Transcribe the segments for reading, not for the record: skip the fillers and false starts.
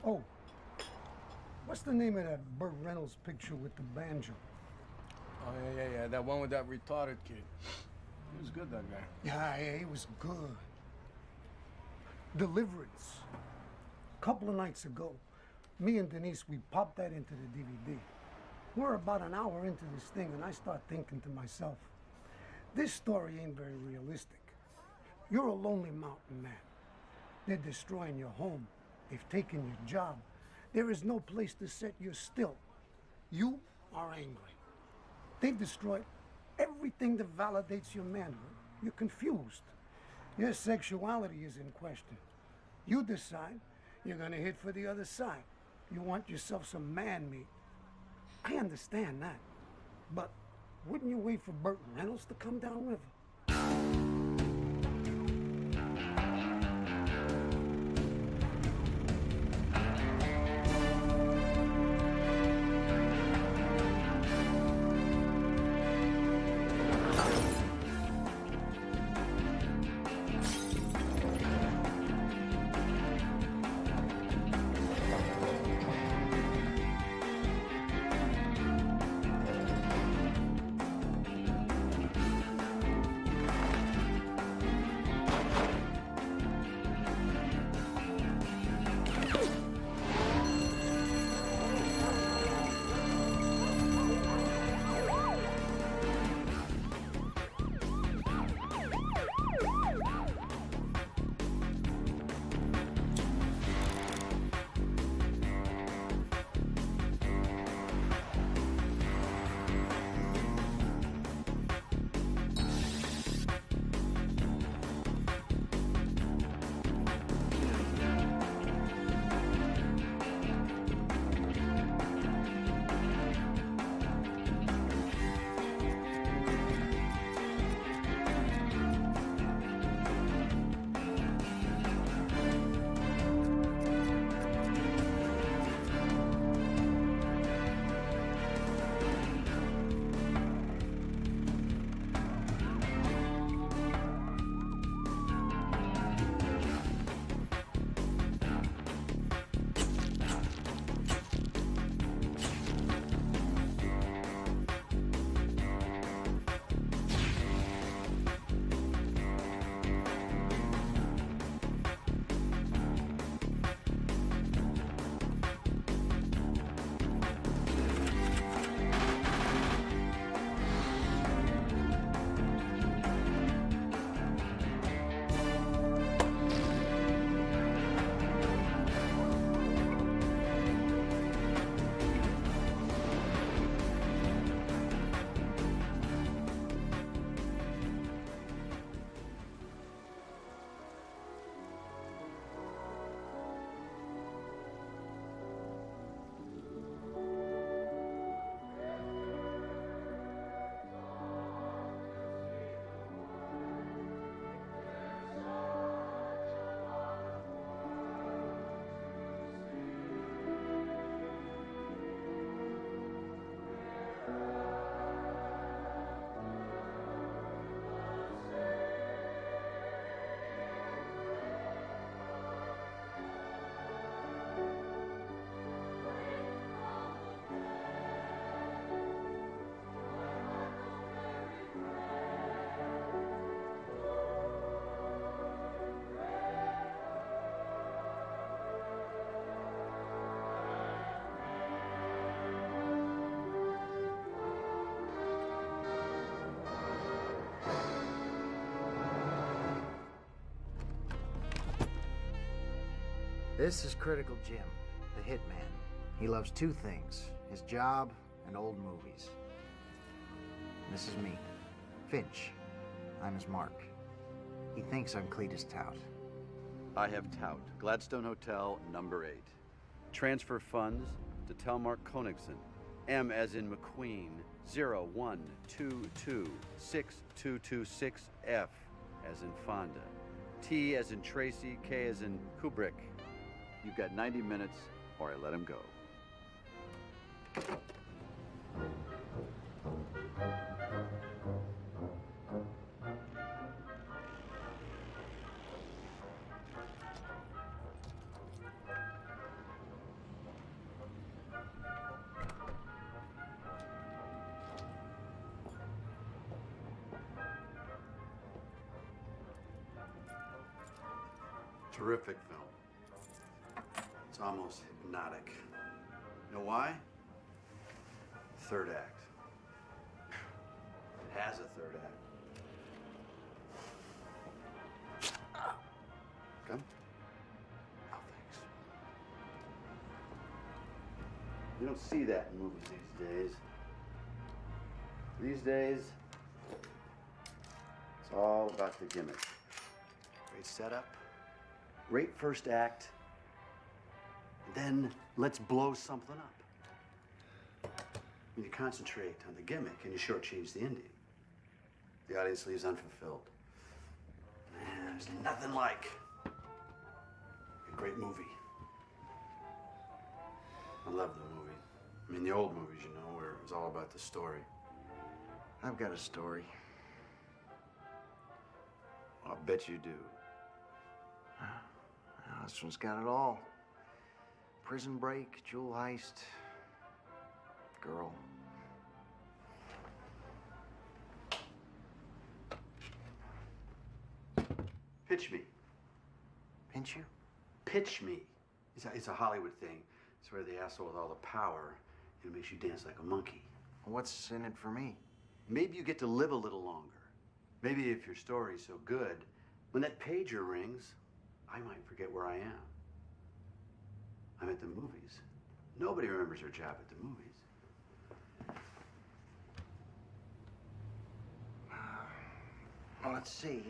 Oh, what's the name of that Burt Reynolds picture with the banjo? Oh, yeah. That one with that retarded kid. He was good, that guy. Yeah, he was good. Deliverance. A couple of nights ago, me and Denise, we popped that into the DVD. We're about an hour into this thing, and I start thinking to myself, this story ain't very realistic. You're a lonely mountain man. They're destroying your home. They've taken your job. There is no place to set you still. You are angry. They've destroyed everything that validates your manhood. You're confused. Your sexuality is in question. You decide you're gonna hit for the other side. You want yourself some man meat. I understand that. But wouldn't you wait for Burt Reynolds to come downriver? This is Critical Jim, the hitman. He loves two things, his job and old movies. This is me, Finch. I'm his mark. He thinks I'm Cletis Tout. I have Tout, Gladstone Hotel, number 8. Transfer funds to Telmark Konigson. M as in McQueen, 01226226F as in Fonda. T as in Tracy, K as in Kubrick. You've got 90 minutes or I let him go. Terrific film. It's almost hypnotic. You know why? Third act. It has a third act. Come. Oh, thanks. You don't see that in movies these days. These days, it's all about the gimmick. Great setup, great first act, and then let's blow something up. When you concentrate on the gimmick and you shortchange the ending, the audience leaves unfulfilled. Man, there's nothing like a great movie. I love the movie. I mean, the old movies, you know, where it was all about the story. I've got a story. I'll bet you do. This one's got it all. Prison break, jewel heist, girl. Pitch me. Pinch you? Pitch me. It's a Hollywood thing. It's where the asshole with all the power, it makes you dance like a monkey. What's in it for me? Maybe you get to live a little longer. Maybe if your story's so good, when that pager rings, I might forget where I am. I'm at the movies. Nobody remembers their job at the movies. Well, let's see.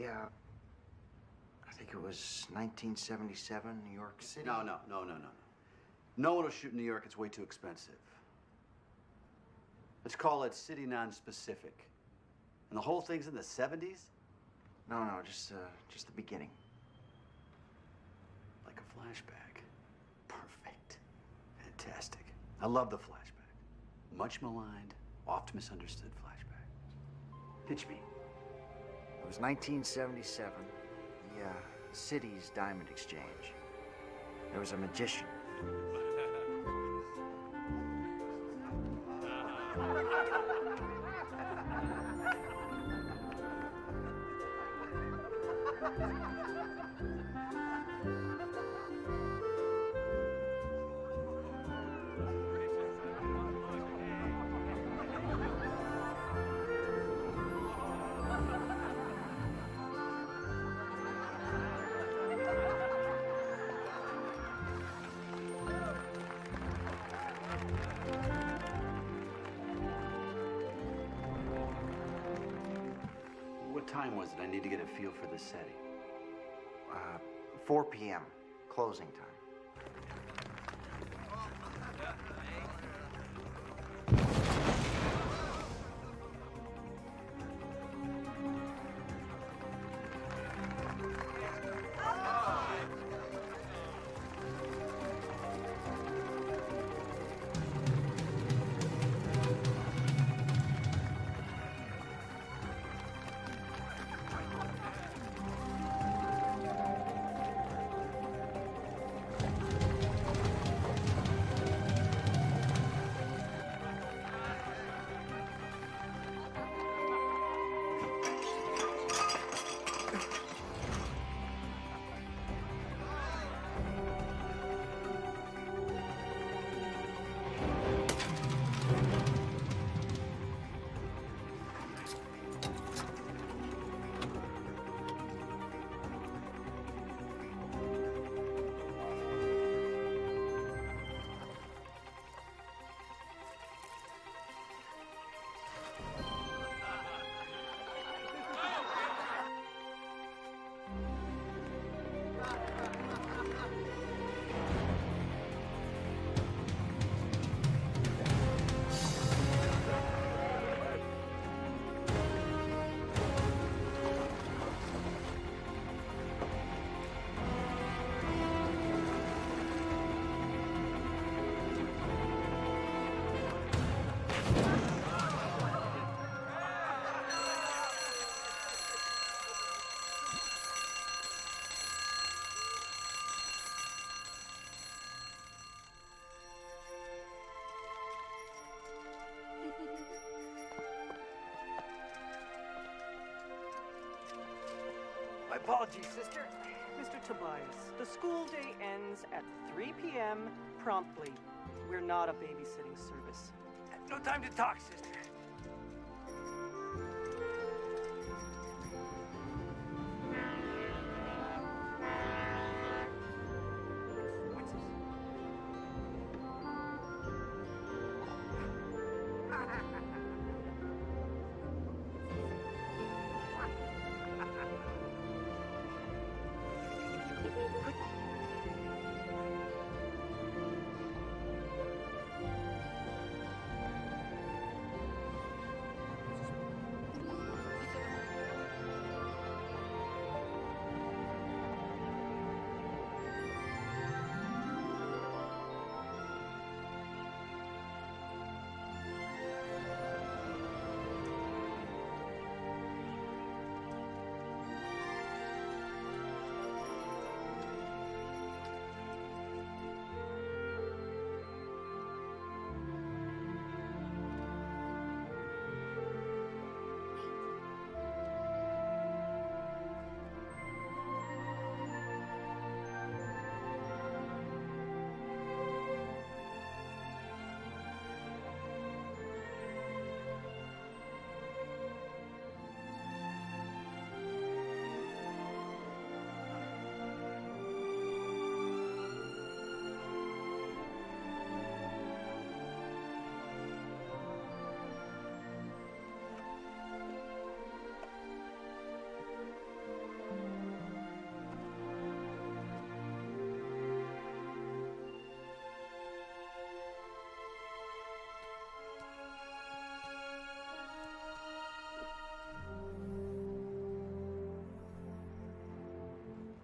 I think it was 1977, New York City. No. No one will shoot in New York. It's way too expensive. Let's call it city non-specific. And the whole thing's in the 70s? No, just the beginning. Like a flashback. Perfect. Fantastic. I love the flashback. Much maligned, oft misunderstood flashback. Pitch me. It was 1977, the city's diamond exchange. There was a magician. What time was it? I need to get a feel for the setting. 4 p.m., closing time. My apologies, sister. Mr. Tobias, the school day ends at 3 p.m. promptly. We're not a babysitting service. No time to talk, sister.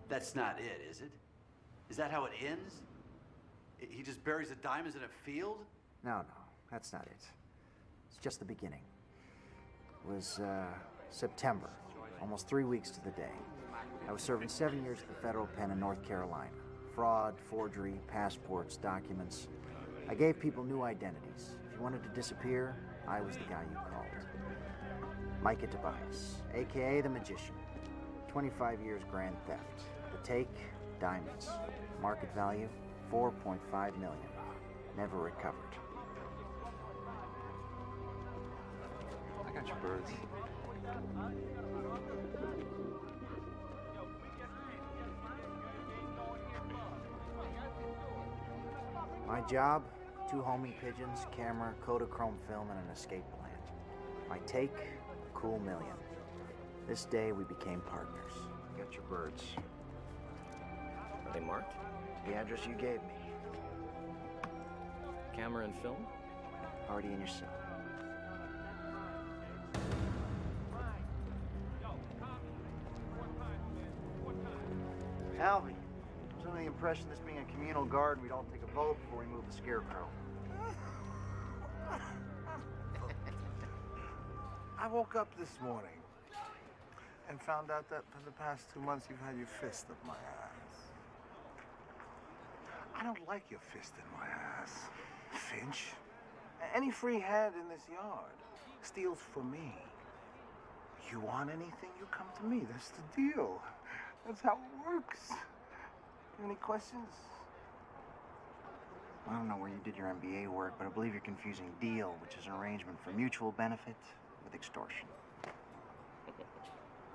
That's not it, is it? Is that how it ends? He just buries the diamonds in a field? No, that's not it. It's just the beginning. It was September, almost 3 weeks to the day. I was serving 7 years at the federal pen in North Carolina. Fraud, forgery, passports, documents. I gave people new identities. If you wanted to disappear, I was the guy you called. Micah Tobias, a.k.a. the Magician. 25 years grand theft. The take, diamonds. Market value, $4.5 million. Never recovered. I got your birds. My job, 2 homing pigeons, camera, Kodachrome film, and an escape plan. My take, a cool $1 million. This day we became partners. Got your birds. Are they marked? The address you gave me. Camera and film? Already in your cell. Alvy, I was under the impression this being a communal garden, we'd all take a vote before we move the scarecrow. I woke up this morning and found out that for the past 2 months you've had your fist up my ass. I don't like your fist in my ass, Finch. Any free hand in this yard steals from me. You want anything, you come to me. That's the deal. That's how it works. Any questions? I don't know where you did your MBA work, but I believe you're confusing deal, which is an arrangement for mutual benefit, with extortion.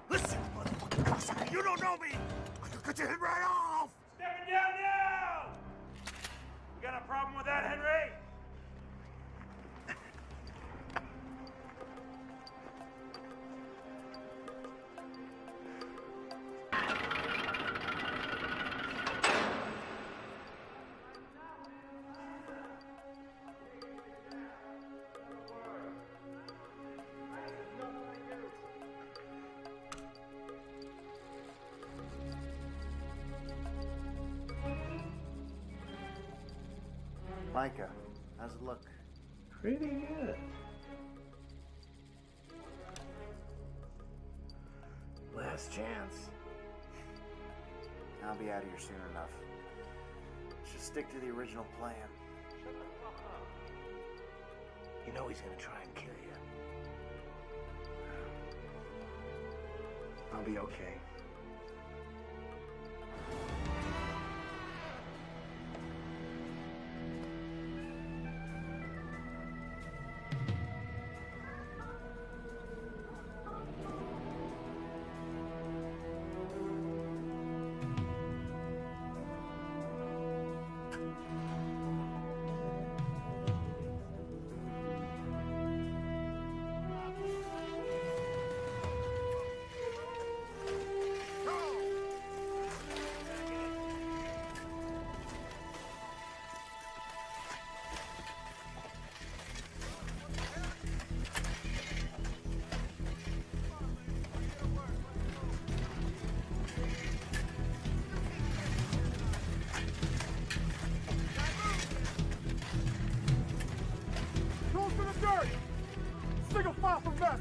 Listen, motherfucker, you don't know me! I could cut your head right off! Stepping down now! You got a problem with that, Henry? Micah, how's it look? Pretty good. Last chance. I'll be out of here soon enough. Should stick to the original plan. You know he's gonna try and kill you. I'll be okay. Hurry! Single file for mess!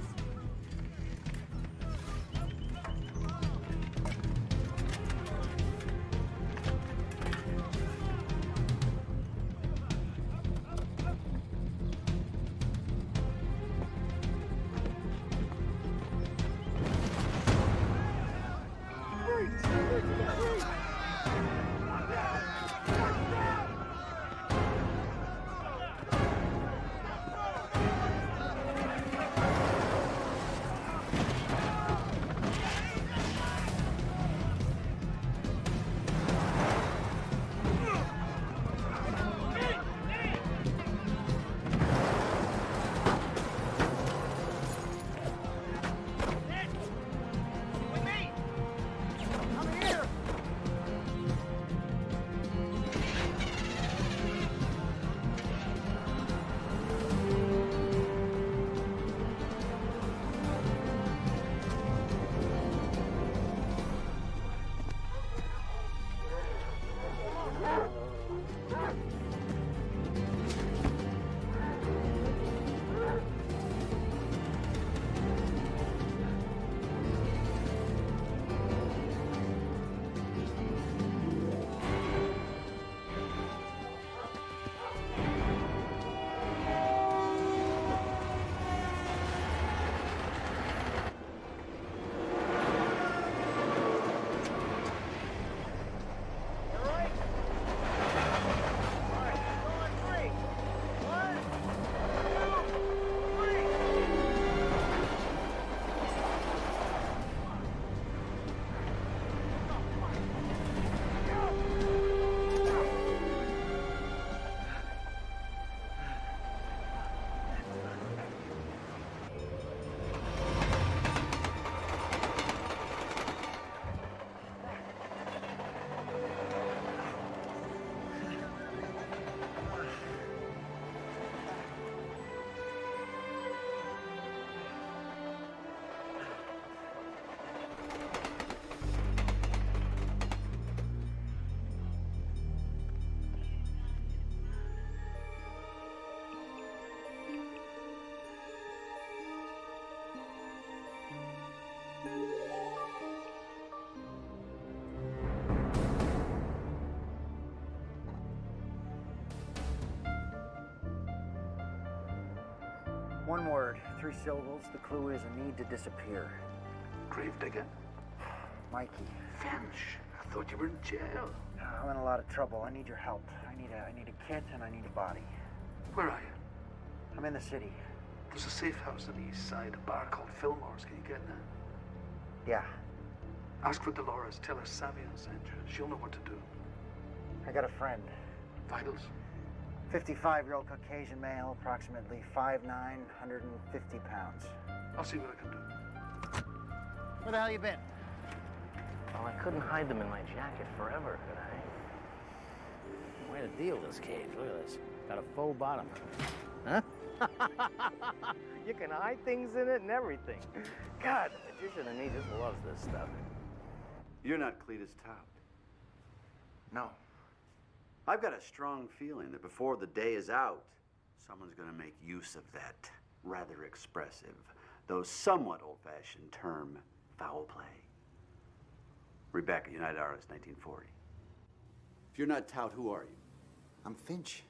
One word, 3 syllables. The clue is a need to disappear. Gravedigger? Mikey. Finch, I thought you were in jail. I'm in a lot of trouble. I need your help. I need a kit and I need a body. Where are you? I'm in the city. There's a safe house on the east side, a bar called Fillmore's. Can you get there? Yeah. Ask for Dolores. Tell her Savion sent you. She'll know what to do. I got a friend. Vitals? 55-year-old Caucasian male, approximately 5'9", 150 pounds. I'll see what I can do. Where the hell you been? Well, I couldn't hide them in my jacket forever, could I? Way to deal with this cage. Look at this. Got a faux bottom. Huh? You can hide things in it and everything. God, the magician in me just loves this stuff. You're not Cletis Tout. No. I've got a strong feeling that before the day is out, someone's going to make use of that rather expressive, though somewhat old-fashioned term, foul play. Rebecca, United Artists, 1940. If you're not Tout, who are you? I'm Finch.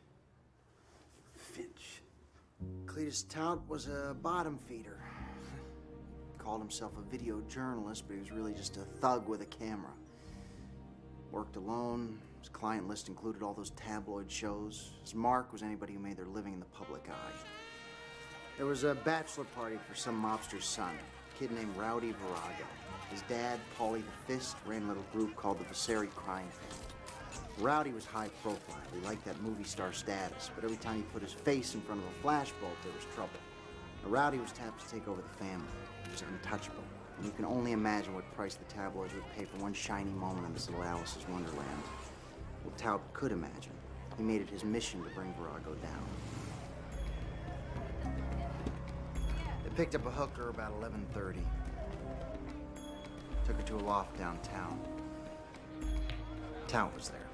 Finch. Cletis Tout was a bottom feeder. Called himself a video journalist, but he was really just a thug with a camera. Worked alone. His client list included all those tabloid shows. His mark was anybody who made their living in the public eye. There was a bachelor party for some mobster's son, a kid named Rowdy Virago. His dad, Paulie the Fist, ran a little group called the Vasari Crime Family. Rowdy was high profile. He liked that movie star status, but every time he put his face in front of a flashbulb, there was trouble. Now, Rowdy was tapped to take over the family. He was untouchable. And you can only imagine what price the tabloids would pay for one shiny moment in this little Alice's Wonderland. Well, Tout could imagine. He made it his mission to bring Virago down. They picked up a hooker about 11:30. Took her to a loft downtown. Tout was there.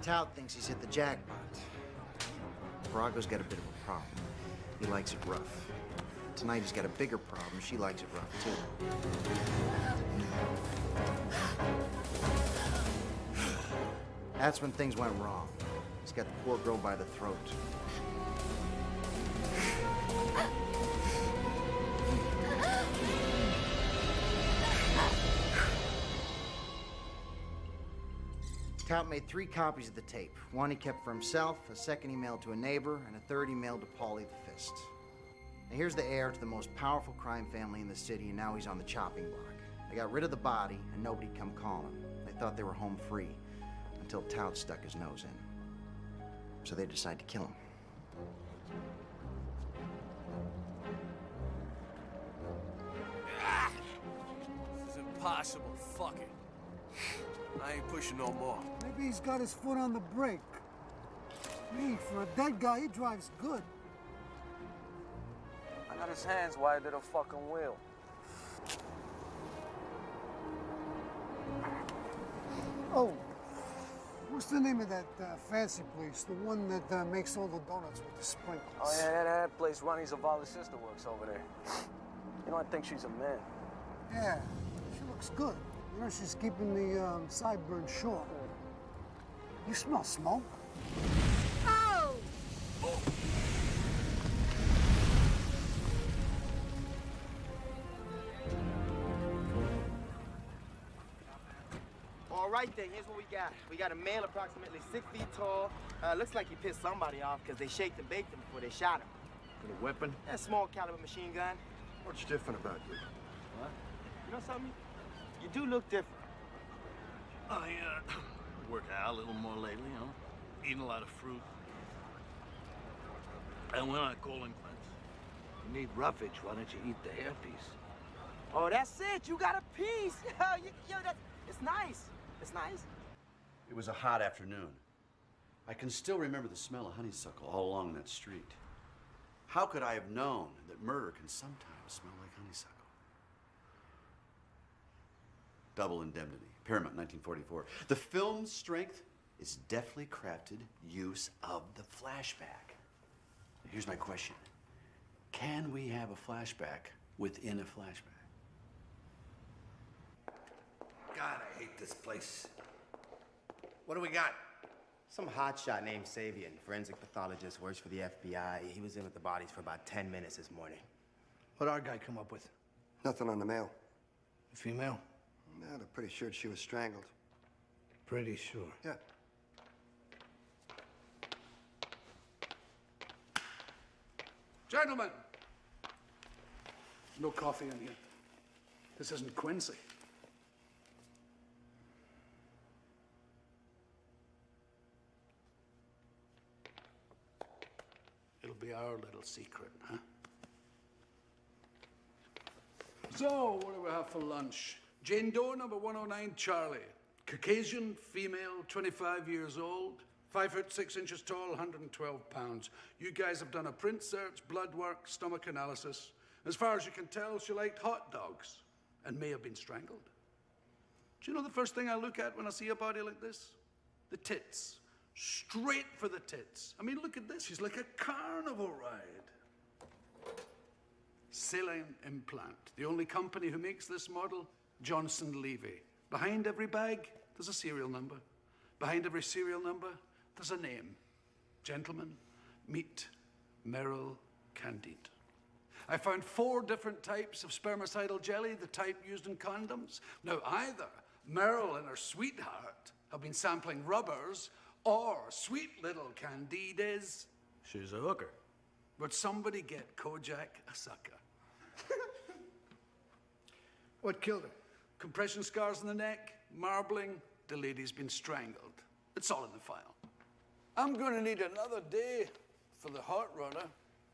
Tout thinks he's hit the jackpot. Virago's got a bit of a problem. He likes it rough. Tonight he's got a bigger problem. She likes it rough, too. That's when things went wrong. He's got the poor girl by the throat. Tout made 3 copies of the tape. One he kept for himself, a second he mailed to a neighbor, and a third he mailed to Paulie the Fist. Now here's the heir to the most powerful crime family in the city, and now he's on the chopping block. They got rid of the body, and nobody'd come calling. They thought they were home free, until Tout stuck his nose in. So they decided to kill him. This is impossible. Fuck it. I ain't pushing no more. Maybe he's got his foot on the brake. Me, for a dead guy, he drives good. I got his hands wired to the fucking wheel. Oh, what's the name of that fancy place? The one that makes all the donuts with the sprinkles. Oh, yeah, that place Ronnie Zavala's sister works over there. You know, I think she's a man. Yeah, she looks good. You know, she's keeping the sideburns short. You smell smoke? Oh! All right then, here's what we got. We got a male approximately 6 feet tall. Looks like he pissed somebody off because they shaked and baked him before they shot him. With a weapon? A small caliber machine gun. What's different about you? What? You know something? You do look different. I, work out a little more lately, you know? Eating a lot of fruit. And we're not colon cleanse. You need roughage. Why don't you eat the hairpiece? Oh, that's it. You got a piece. It's nice. It's nice. It was a hot afternoon. I can still remember the smell of honeysuckle all along that street. How could I have known that murder can sometimes smell like honeysuckle? Double Indemnity, Paramount, 1944. The film's strength is deftly crafted use of the flashback. Here's my question. Can we have a flashback within a flashback? God, I hate this place. What do we got? Some hotshot named Savian, forensic pathologist, works for the FBI. He was in with the bodies for about 10 minutes this morning. What'd our guy come up with? Nothing on the mail. Female? No, they're pretty sure she was strangled. Pretty sure. Yeah. Gentlemen, no coffee in here. This isn't Quincy. It'll be our little secret, huh? So, what do we have for lunch? Jane Doe, number 109, Charlie. Caucasian, female, 25 years old, 5 foot 6 inches tall, 112 pounds. You guys have done a print search, blood work, stomach analysis. As far as you can tell, she liked hot dogs and may have been strangled. Do you know the first thing I look at when I see a body like this? The tits. Straight for the tits. I mean, look at this. She's like a carnival ride. Saline implant. The only company who makes this model, Johnson Levy. Behind every bag, there's a serial number. Behind every serial number, there's a name. Gentlemen, meet Merrill Candide. I found 4 different types of spermicidal jelly, the type used in condoms. Now, either Merrill and her sweetheart have been sampling rubbers, or sweet little Candide is... She's a hooker. Would somebody get Kojak a sucker? What killed her? Compression scars on the neck, marbling, the lady's been strangled. It's all in the file. I'm gonna need another day for the hot runner.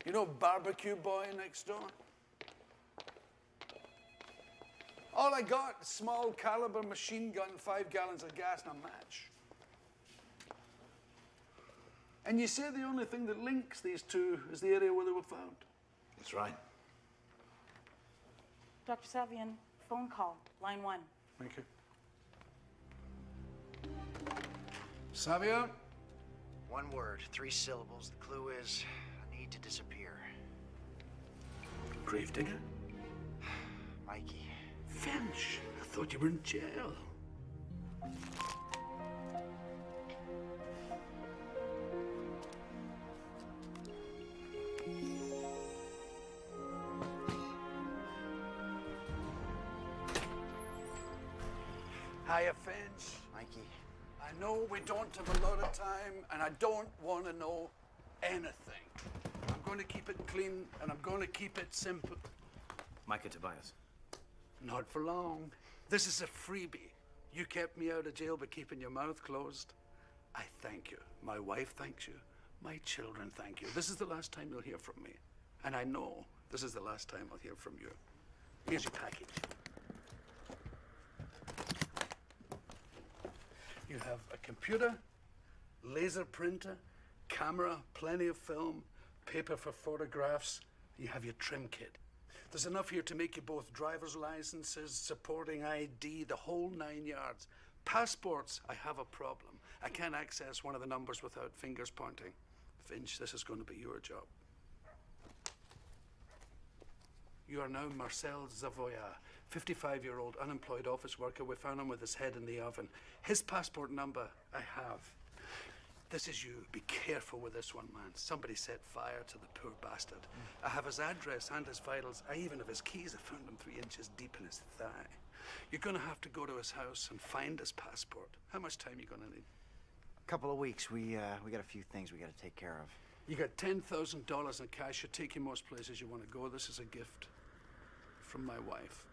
You know Barbecue Boy next door? All I got is small caliber machine gun, 5 gallons of gas, and a match. And you say the only thing that links these two is the area where they were found? That's right. Dr. Savian, phone call, line 1. Thank you. Savia, One word, 3 syllables. The clue is a need to disappear. Gravedigger? Mikey. Finch, I thought you were in jail. Hiya, Finch. Mikey. I know we don't have a lot of time, and I don't want to know anything. I'm going to keep it clean, and I'm going to keep it simple. Micah Tobias. Not for long. This is a freebie. You kept me out of jail by keeping your mouth closed. I thank you. My wife thanks you. My children thank you. This is the last time you'll hear from me. And I know this is the last time I'll hear from you. Here's your package. You have a computer, laser printer, camera, plenty of film, paper for photographs. You have your trim kit. There's enough here to make you both driver's licenses, supporting ID, the whole 9 yards. Passports, I have a problem. I can't access one of the numbers without fingers pointing. Finch, this is going to be your job. You are now Marcel Zavoya, 55-year-old unemployed office worker. We found him with his head in the oven. His passport number, I have. This is you. Be careful with this one, man. Somebody set fire to the poor bastard. I have his address and his vitals. I even have his keys. I found them 3 inches deep in his thigh. You're going to have to go to his house and find his passport. How much time are you going to need? A couple of weeks. We got a few things we got to take care of. You got $10,000 in cash. Should take you most places you want to go. This is a gift from my wife.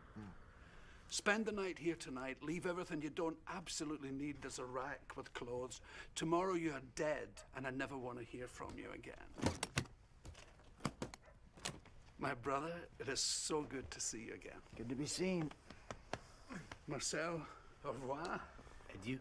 Spend the night here tonight. Leave everything you don't absolutely need. There's a rack with clothes. Tomorrow you are dead, and I never want to hear from you again. My brother, it is so good to see you again. Good to be seen. Marcel, au revoir. Adieu.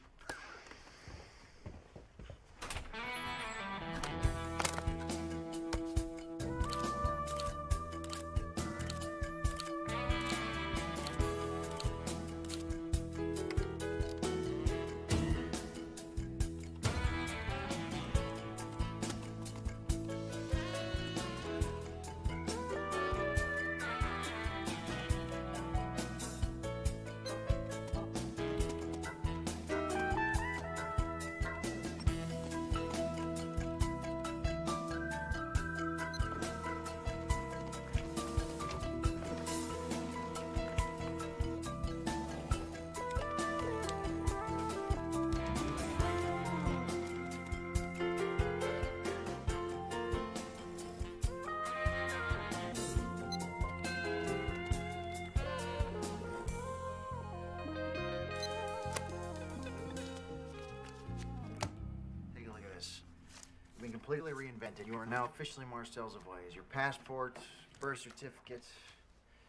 Completely reinvented. You are now officially Marcel Zavoya. Your passport, birth certificate,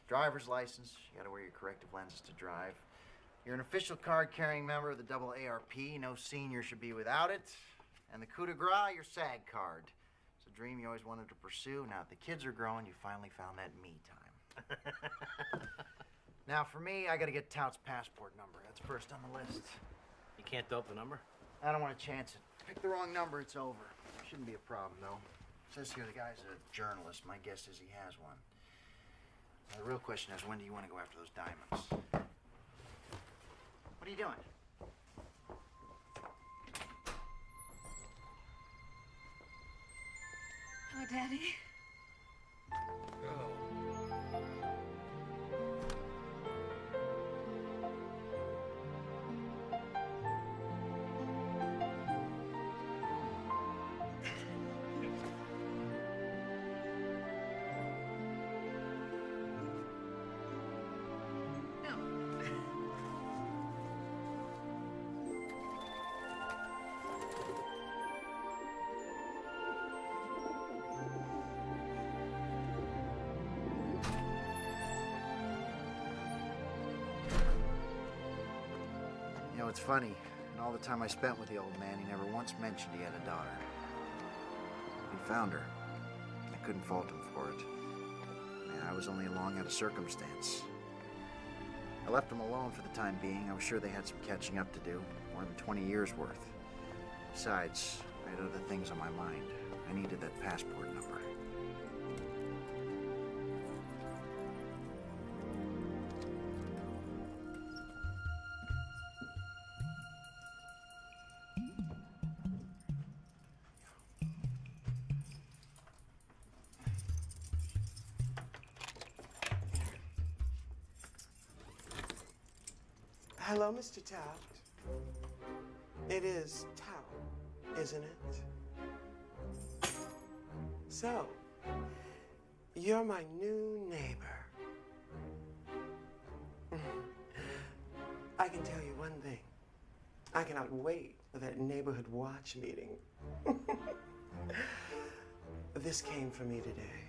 driver's license. You gotta wear your corrective lenses to drive. You're an official card-carrying member of the double ARP. No senior should be without it. And the coup de grace, your SAG card. It's a dream you always wanted to pursue. Now that the kids are growing, you finally found that me time. Now for me, I gotta get Tout's passport number. That's first on the list. You can't dope the number? I don't want to chance it. Pick the wrong number, it's over. Shouldn't be a problem, though. It says here the guy's a journalist. My guess is he has one. Now, the real question is, when do you want to go after those diamonds? What are you doing? Hello, Daddy. You know, it's funny. In all the time I spent with the old man, he never once mentioned he had a daughter. He found her. I couldn't fault him for it. Man, I was only along out of circumstance. I left them alone for the time being. I was sure they had some catching up to do. More than 20 years worth. Besides, I had other things on my mind. I needed that passport number. Hello, Mr. Tout. It is Tout, isn't it? So, you're my new neighbor. I can tell you one thing. I cannot wait for that neighborhood watch meeting. This came for me today.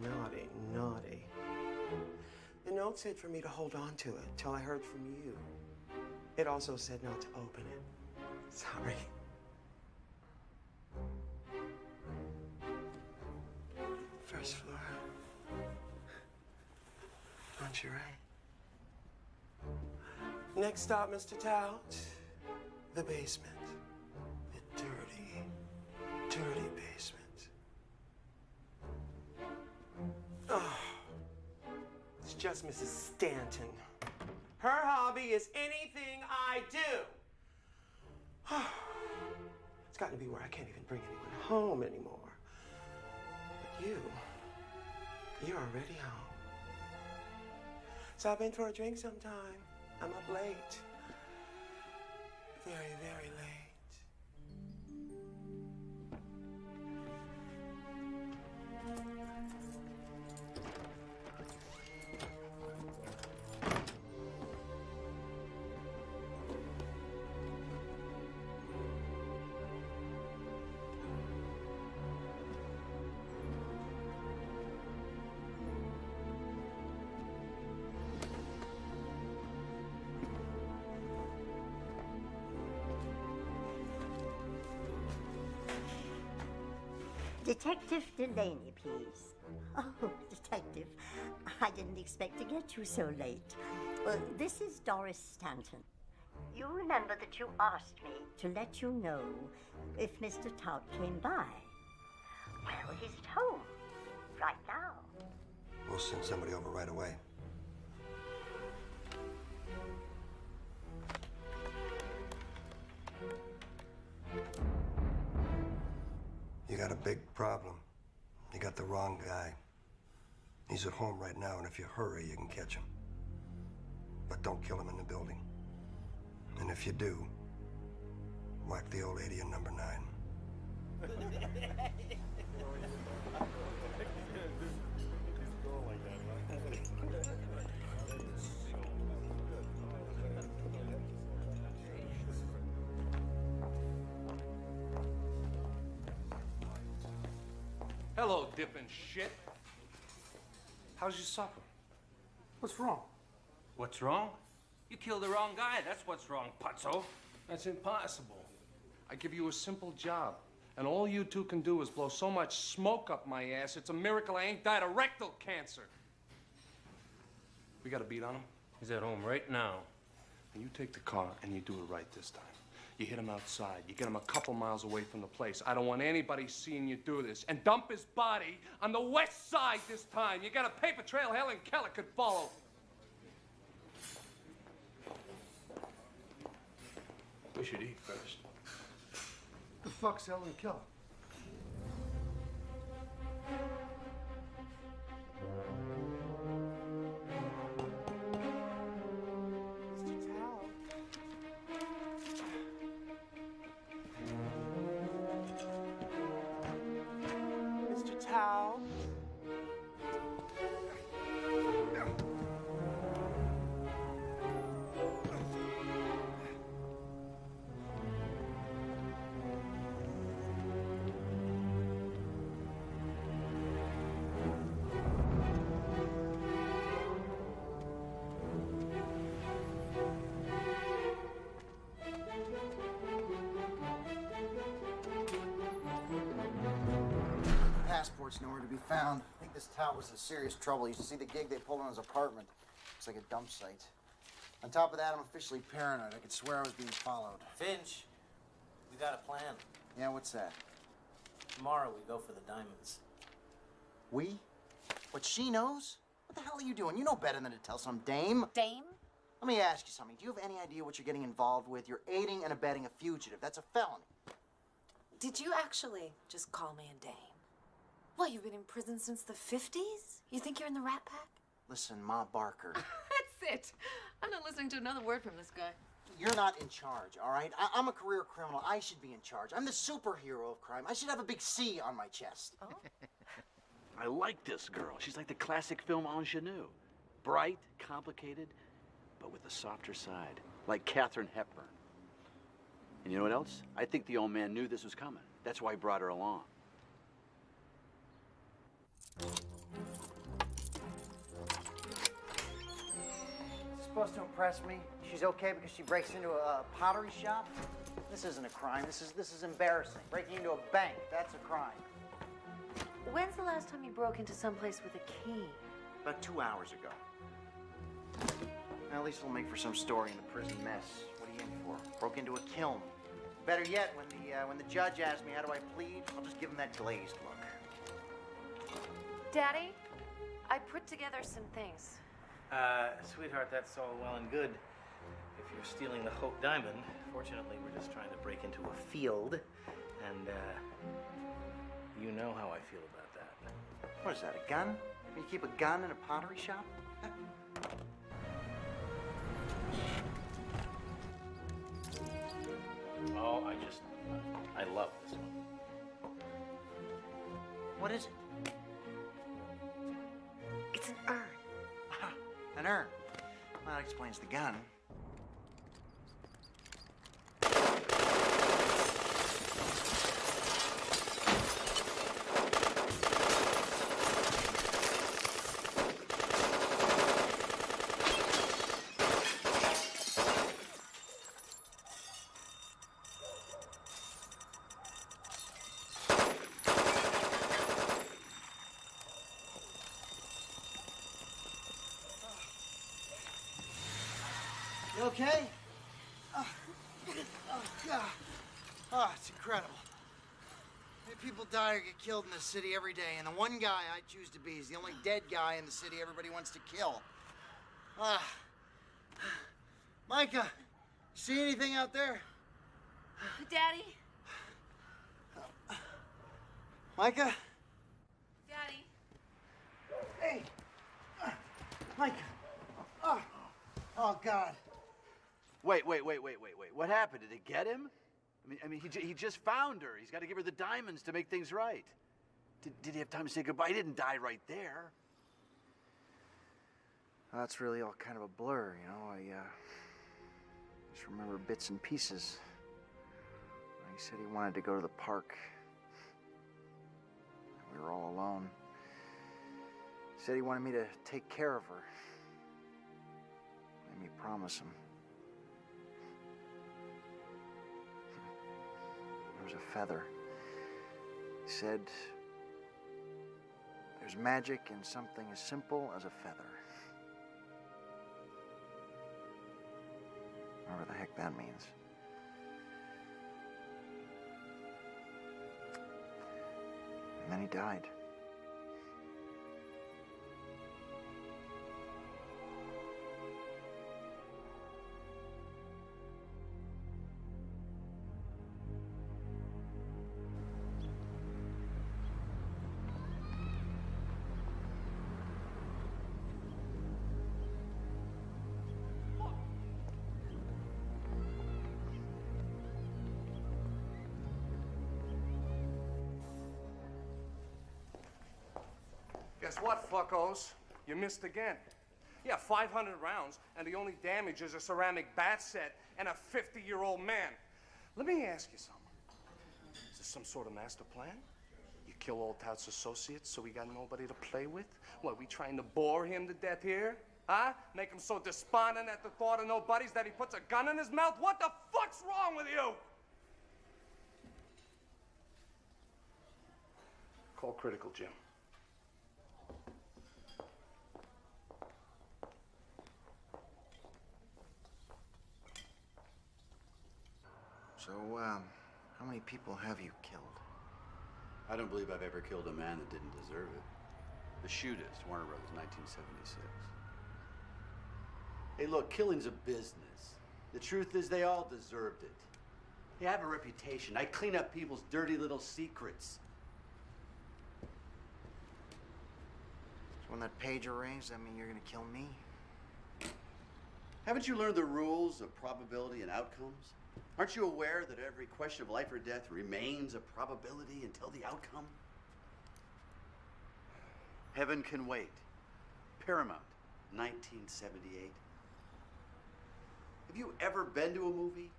Naughty, naughty. The note said for me to hold on to it till I heard from you. It also said not to open it. Sorry. First floor. Aren't you right? Next stop, Mr. Tout. The basement. The dirty, dirty basement. Oh. It's just Mrs. Stanton. Her hobby is anything I do. It's gotten to be where I can't even bring anyone home anymore. But you're already home. Stop in for a drink sometime. I'm up late. Very, very late. Detective Delaney, please. Oh, Detective, I didn't expect to get you so late. This is Doris Stanton. You remember that you asked me to let you know if Mr. Tout came by. Well, he's at home right now. We'll send somebody over right away. You got a big problem. You got the wrong guy. He's at home right now, and if you hurry, you can catch him. But don't kill him in the building. And if you do, whack the old lady in number 9. Hello, dipping shit. How's your supper? What's wrong? What's wrong? You killed the wrong guy. That's what's wrong, putzo. That's impossible. I give you a simple job, and all you two can do is blow so much smoke up my ass, it's a miracle I ain't died of rectal cancer. We got a beat on him? He's at home right now. And you take the car and you do it right this time. You hit him outside. You get him a couple miles away from the place. I don't want anybody seeing you do this. And dump his body on the west side this time. You got a paper trail Helen Keller could follow. We should eat first. The fuck's Helen Keller? Mr. Tout. Passport's nowhere to be found. I think this Tout was in serious trouble. You should see the gig they pulled on his apartment. Looks like a dump site. On top of that, I'm officially paranoid. I could swear I was being followed. Finch, we got a plan. Yeah, what's that? Tomorrow we go for the diamonds. We? What, she knows? What the hell are you doing? You know better than to tell some dame. Dame? Let me ask you something. Do you have any idea what you're getting involved with? You're aiding and abetting a fugitive. That's a felony. Did you actually just call me a dame? What, you've been in prison since the 50s? You think you're in the Rat Pack? Listen, Ma Barker. That's it. I'm not listening to another word from this guy. You're not in charge, all right? I'm a career criminal. I should be in charge. I'm the superhero of crime. I should have a big C on my chest. Oh? I like this girl. She's like the classic film ingenue. Bright, complicated, but with a softer side. Like Katharine Hepburn. And you know what else? I think the old man knew this was coming. That's why he brought her along. Supposed to impress me? She's okay because she breaks into a pottery shop? This isn't a crime. This is embarrassing. Breaking into a bank, that's a crime. When's the last time you broke into someplace with a key? About 2 hours ago. Now, at least it'll make for some story in the prison mess. What are you in for? Broke into a kiln. Better yet, when the judge asks me how do I plead, I'll just give him that glazed look. Daddy, I put together some things. Sweetheart, that's all well and good if you're stealing the Hope Diamond. Fortunately, we're just trying to break into a field, and you know how I feel about that. What is that, a gun? You keep a gun in a pottery shop? Oh, I love this one. What is it? It's an urn. An urn. Well, that explains the gun. You okay? Oh, God. Oh, it's incredible. People die or get killed in this city every day, and the one guy I choose to be is the only dead guy in the city everybody wants to kill. Micah, see anything out there? Daddy? Micah? Daddy? Hey! Micah! Oh, God. Wait. What happened? Did it get him? I mean, he just found her. He's got to give her the diamonds to make things right. Did he have time to say goodbye? He didn't die right there. Well, that's really all kind of a blur, you know. I just remember bits and pieces. He said he wanted to go to the park. We were all alone. He said he wanted me to take care of her. Made me promise him. There was a feather. He said, there's magic in something as simple as a feather. Whatever the heck that means. And then he died. Guess what, fuckos? You missed again. Yeah, 500 rounds, and the only damage is a ceramic bat set and a 50-year-old man. Let me ask you something. Is this some sort of master plan? You kill old Tout's associates so we got nobody to play with? What, we trying to bore him to death here? Huh? Make him so despondent at the thought of no buddies that he puts a gun in his mouth? What the fuck's wrong with you? Call critical, Jim. So, How many people have you killed? I don't believe I've ever killed a man that didn't deserve it. The Shootist, Warner Brothers, 1976. Hey, look, killing's a business. The truth is they all deserved it. They have a reputation. I clean up people's dirty little secrets. So when that pager rings, that mean you're gonna kill me? Haven't you learned the rules of probability and outcomes? Aren't you aware that every question of life or death remains a probability until the outcome? Heaven Can Wait. Paramount, 1978. Have you ever been to a movie?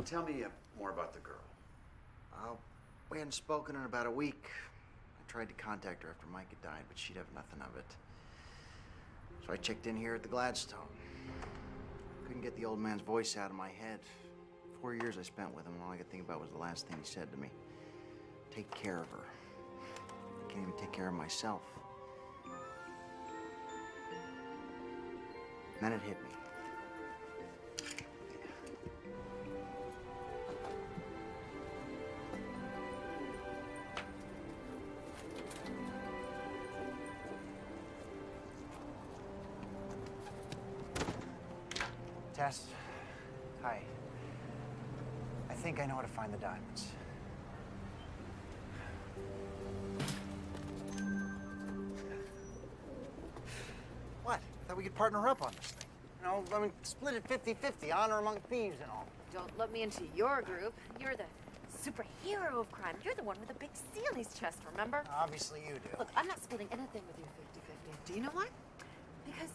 Tell me more about the girl. We hadn't spoken in about a week. I tried to contact her after Mike had died, but she'd have nothing of it. So I checked in here at the Gladstone. Couldn't get the old man's voice out of my head. 4 years I spent with him, and all I could think about was the last thing he said to me. Take care of her. I can't even take care of myself. And then it hit me. Tess, hi. I think I know how to find the diamonds. What? I thought we could partner up on this thing. You know, I mean, split it 50-50, honor among thieves and all. Don't let me into your group. You're the superhero of crime. You're the one with the big C on his chest, remember? Obviously you do. Look, I'm not splitting anything with you 50-50. Do you know why? Because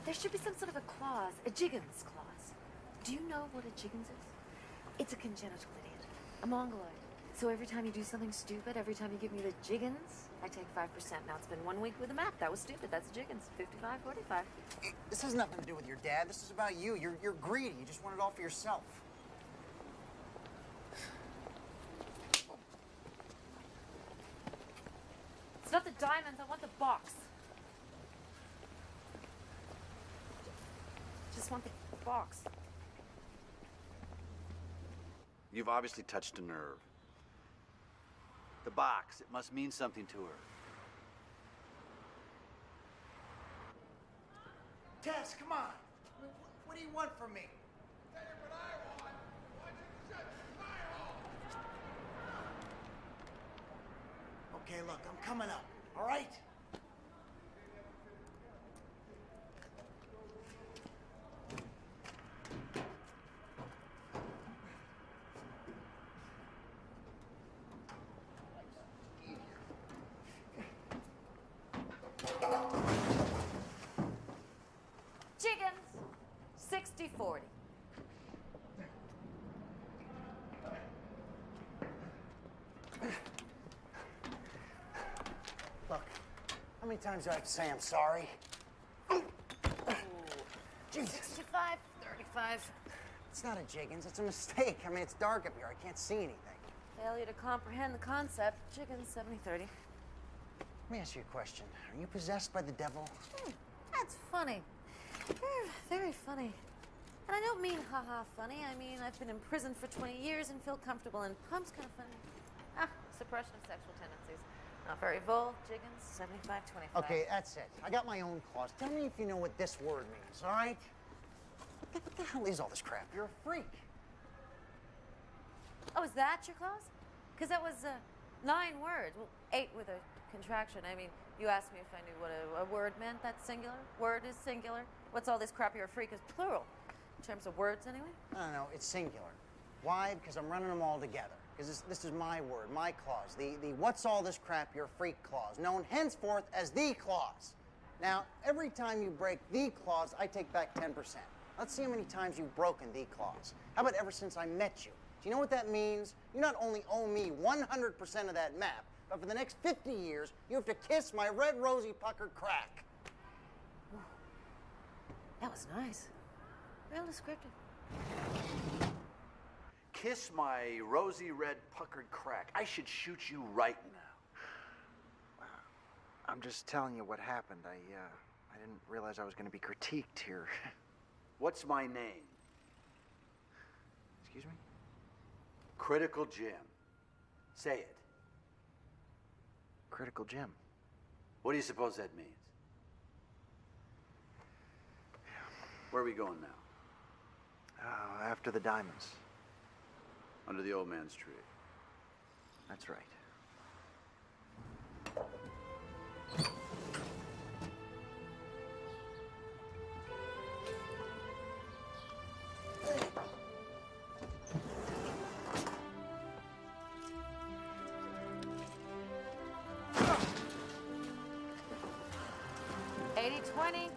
there should be some sort of a clause, a Jiggins clause. Do you know what a Jiggins is? It's a congenital idiot, a mongoloid. So every time you do something stupid, every time you give me the Jiggins, I take 5%. Now it's been 1 week with a map. That was stupid. That's a Jiggins. 55-45. This has nothing to do with your dad. This is about you. You're greedy. You just want it all for yourself. It's not the diamonds. I want the box. Just want the box. You've obviously touched a nerve. The box, it must mean something to her. Tess, come on. What do you want from me? Okay, look, I'm coming up, all right? Jiggins, 60-40. Look, how many times do I have to say I'm sorry? Jesus. 65-35. It's not a Jiggins, it's a mistake. I mean, it's dark up here. I can't see anything. Failure to comprehend the concept. Jiggins, 70-30. Let me ask you a question. Are you possessed by the devil? That's funny. Very funny. And I don't mean ha-ha funny. I mean I've been in prison for 20 years and feel comfortable, and pump's kind of funny. Suppression of sexual tendencies. Not very bold. Jiggins, 75-25. Okay, that's it. I got my own clause. Tell me if you know what this word means, all right? What the hell is all this crap? You're a freak. Oh, is that your clause? Because that was 9 words. Well, 8 with a contraction. I mean, you asked me if I knew what a word meant. That's singular. Word is singular. What's all this crap? You're a freak is plural. In terms of words, anyway? No, it's singular. Why? Because I'm running them all together. Because this is my word, my clause. The what's all this crap, you're a freak clause, known henceforth as the clause. Now, every time you break the clause, I take back 10%. Let's see how many times you've broken the clause. How about ever since I met you? Do you know what that means? You not only owe me 100% of that map, but for the next 50 years, you have to kiss my red rosy puckered crack. That was nice. Real descriptive. Kiss my rosy red puckered crack. I should shoot you right now. I'm just telling you what happened. I didn't realize I was going to be critiqued here. What's my name? Excuse me? Critical Jim. Say it. Critical Jim. What do you suppose that means? Where are we going now? After the diamonds. Under the old man's tree. That's right. $80-20.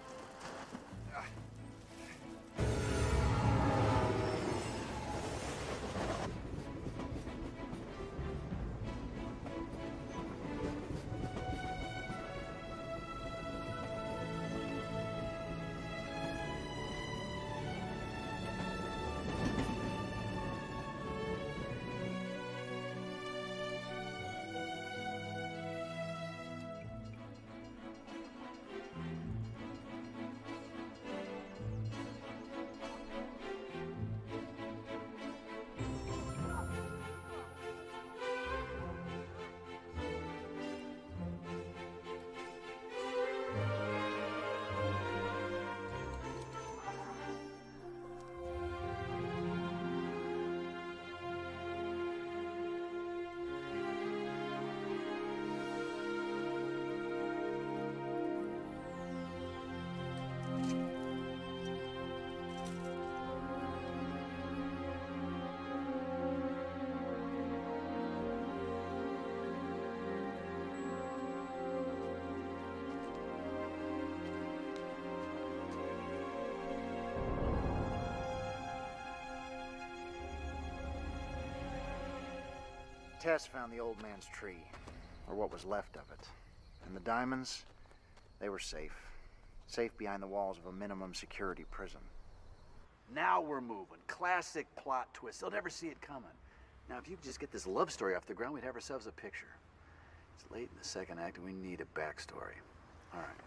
Tess found the old man's tree, or what was left of it. And the diamonds, they were safe. Safe behind the walls of a minimum security prison. Now we're moving. Classic plot twist. They'll never see it coming. Now, if you could just get this love story off the ground, we'd have ourselves a picture. It's late in the second act, and we need a backstory. All right.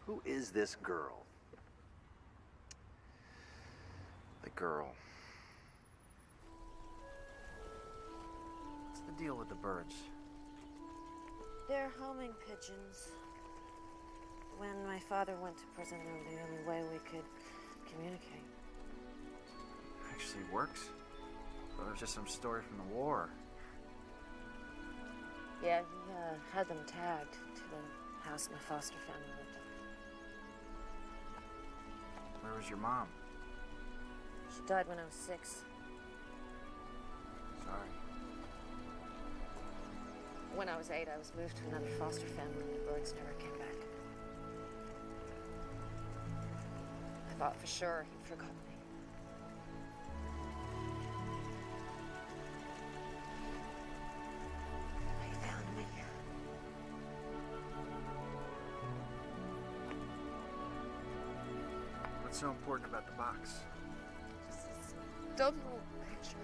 Who is this girl? The girl. What's the deal with the birds? They're homing pigeons. When my father went to prison, they were the only way we could communicate. Actually works? Well, it was just some story from the war. Yeah, he had them tagged to the house my foster family lived in. Where was your mom? She died when I was 6. Sorry. When I was 8, I was moved to another foster family, and the birds never came back. I thought for sure he'd forgotten me. He found me. What's so important about the box? Just this dumb little picture.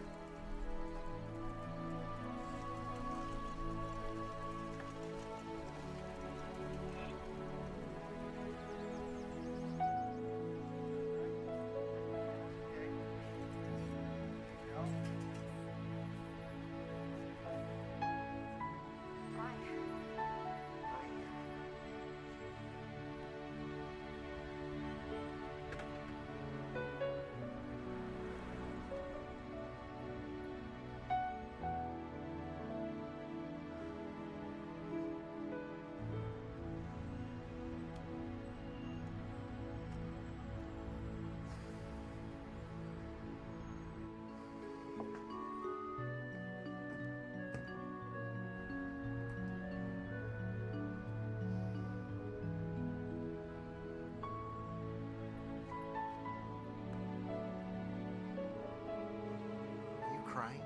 Crying?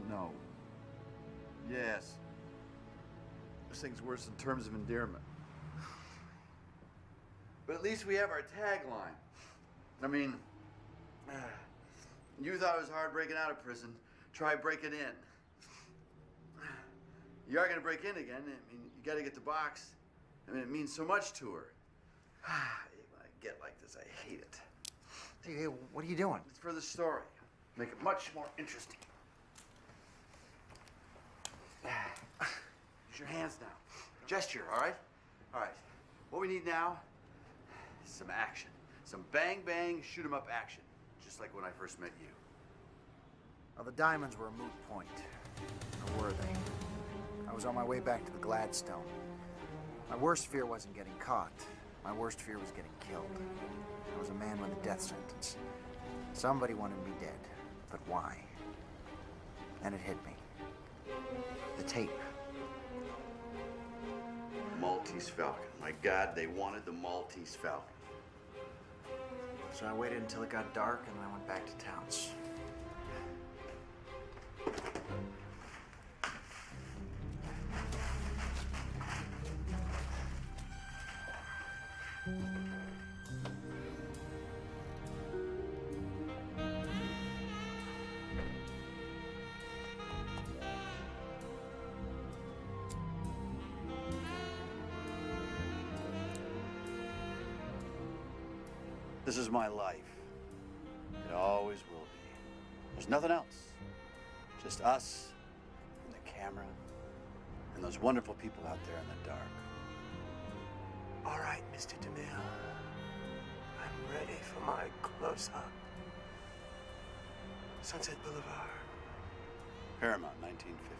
No. Yes. This thing's worse in terms of endearment. But at least we have our tagline. I mean, you thought it was hard breaking out of prison. Try breaking in. You are going to break in again. I mean, you got to get the box. I mean, it means so much to her. When I get like this, I hate it. Hey, what are you doing? It's for the story. Make it much more interesting. Use your hands now. Gesture, all right? All right. What we need now is some action. Some bang, bang, shoot 'em up action. Just like when I first met you. Well, the diamonds were a moot point. Or were they? I was on my way back to the Gladstone. My worst fear wasn't getting caught. My worst fear was getting killed. I was a man with a death sentence. Somebody wanted me dead. But why? And it hit me. The tape. Maltese Falcon. My God, they wanted the Maltese Falcon. So I waited until it got dark and then I went back to Towns. This is my life. It always will be. There's nothing else. Just us and the camera and those wonderful people out there in the dark. All right, Mr. DeMille. I'm ready for my close-up. Sunset Boulevard. Paramount, 1950.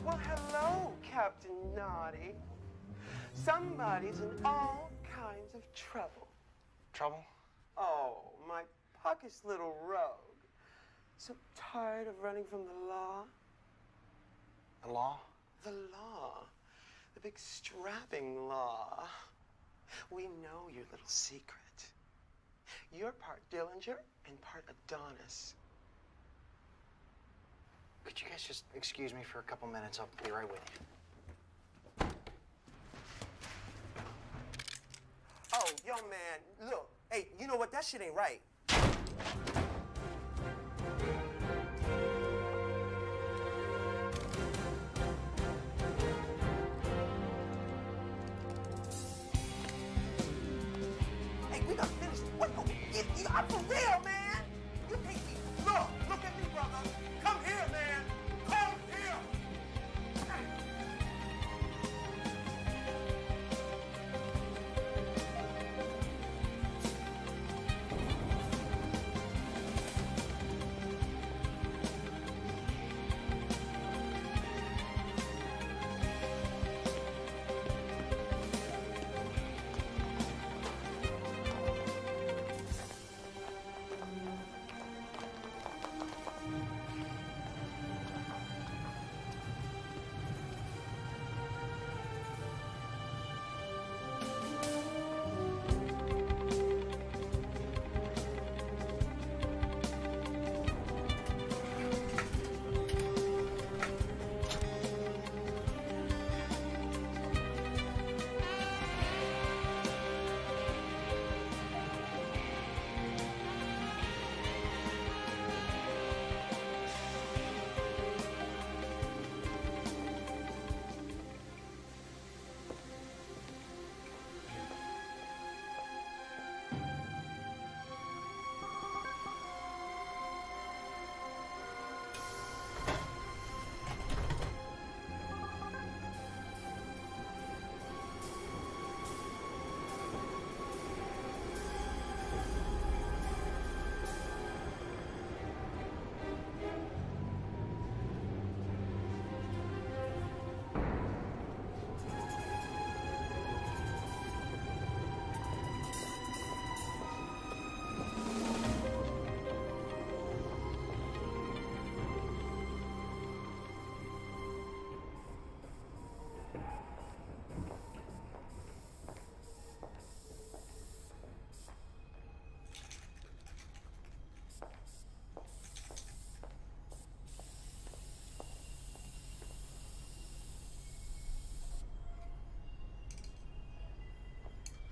Well, hello, Captain Naughty. Somebody's in all kinds of trouble. Trouble? Oh, my puckish little rogue. So tired of running from the law? The law? The law. The big strapping law. We know your little secret. You're part Dillinger and part Adonis. Could you guys just excuse me for a couple minutes? I'll be right with you. Oh, young man, look. Hey, you know what? That shit ain't right. Hey, we gotta finish. What? I'm for real, man. You can't be. Look at me, brother. Come here, man. Come here.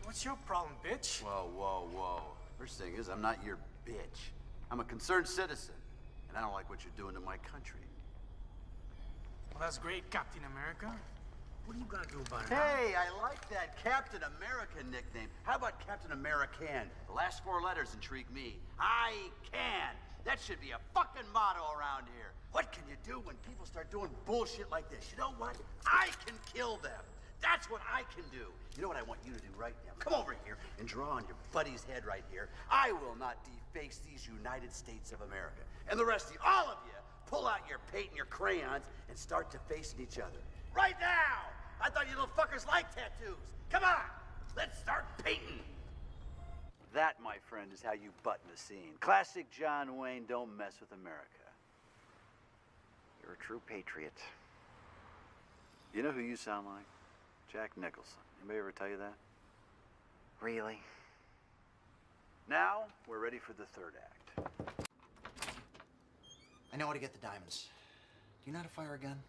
What's your problem, bitch? Whoa, whoa, whoa. First thing is, I'm not your bitch. I'm a concerned citizen, and I don't like what you're doing to my country. Well, that's great, Captain America. What are you gonna do about it? Hey, I like that Captain America nickname. How about Captain American? The last 4 letters intrigue me. I can. That should be a fucking motto around here. What can you do when people start doing bullshit like this? You know what? I can kill them. That's what I can do. You know what I want you to do right now? Come over here and draw on your buddy's head right here. I will not deface these United States of America. And the rest of you, all of you, pull out your paint and your crayons and start defacing each other. Right now! I thought you little fuckers liked tattoos. Come on, let's start painting. That, my friend, is how you button a scene. Classic John Wayne, don't mess with America. You're a true patriot. You know who you sound like? Jack Nicholson. Anybody ever tell you that? Really? Now, we're ready for the 3rd act. I know how to get the diamonds. Do you know how to fire a gun?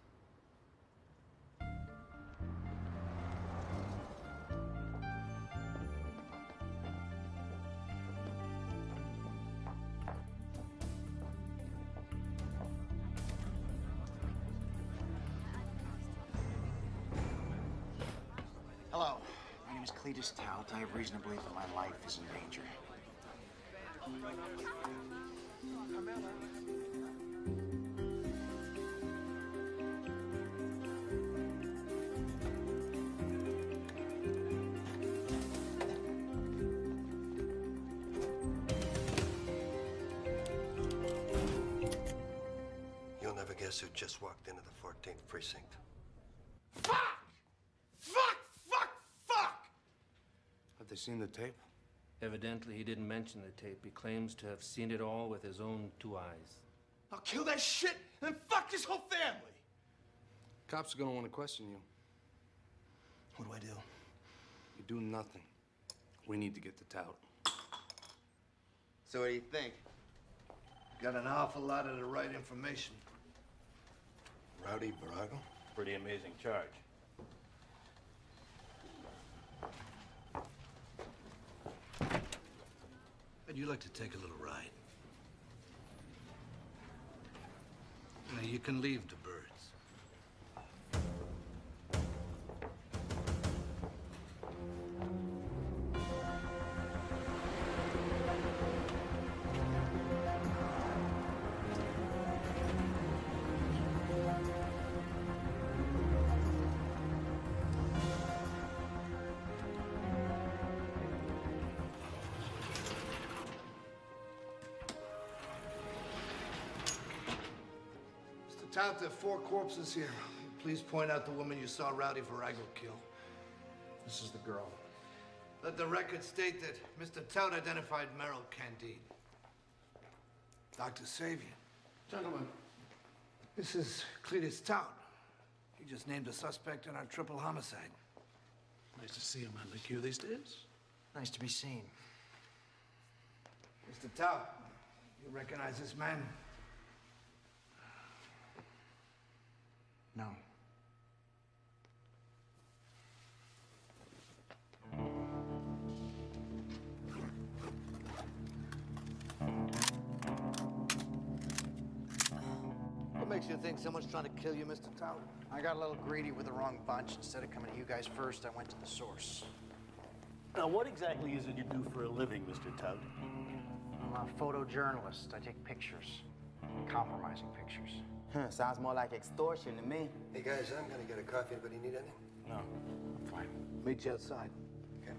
Hello, my name is Cletis Tout. I have reason to believe that my life is in danger. You'll never guess who just walked into the 14th precinct. Have they seen the tape? Evidently, he didn't mention the tape. He claims to have seen it all with his own 2 eyes. I'll kill that shit and fuck his whole family. Cops are gonna want to question you. What do I do? You do nothing. We need to get the Tout. So what do you think? Got an awful lot of the right information. Rowdy Virago? Pretty amazing charge. Would you like to take a little ride? Now, you can leave the birds. Tout, there are 4 corpses here. Please point out the woman you saw Rowdy Virago kill. This is the girl. Let the record state that Mr. Tout identified Merrill Candide. Dr. Savior. Gentlemen, this is Cletis Tout. He just named a suspect in our triple homicide. Nice to see a man like you these days. Nice to be seen. Mr. Tout, you recognize this man? No. What makes you think someone's trying to kill you, Mr. Tout? I got a little greedy with the wrong bunch. Instead of coming to you guys first, I went to the source. Now, what exactly is it you do for a living, Mr. Tout? I'm a photojournalist. I take pictures. Compromising pictures. Sounds more like extortion to me. Hey, guys, I'm gonna get a coffee. Anybody need anything? No, I'm fine. Meet you outside. Okay.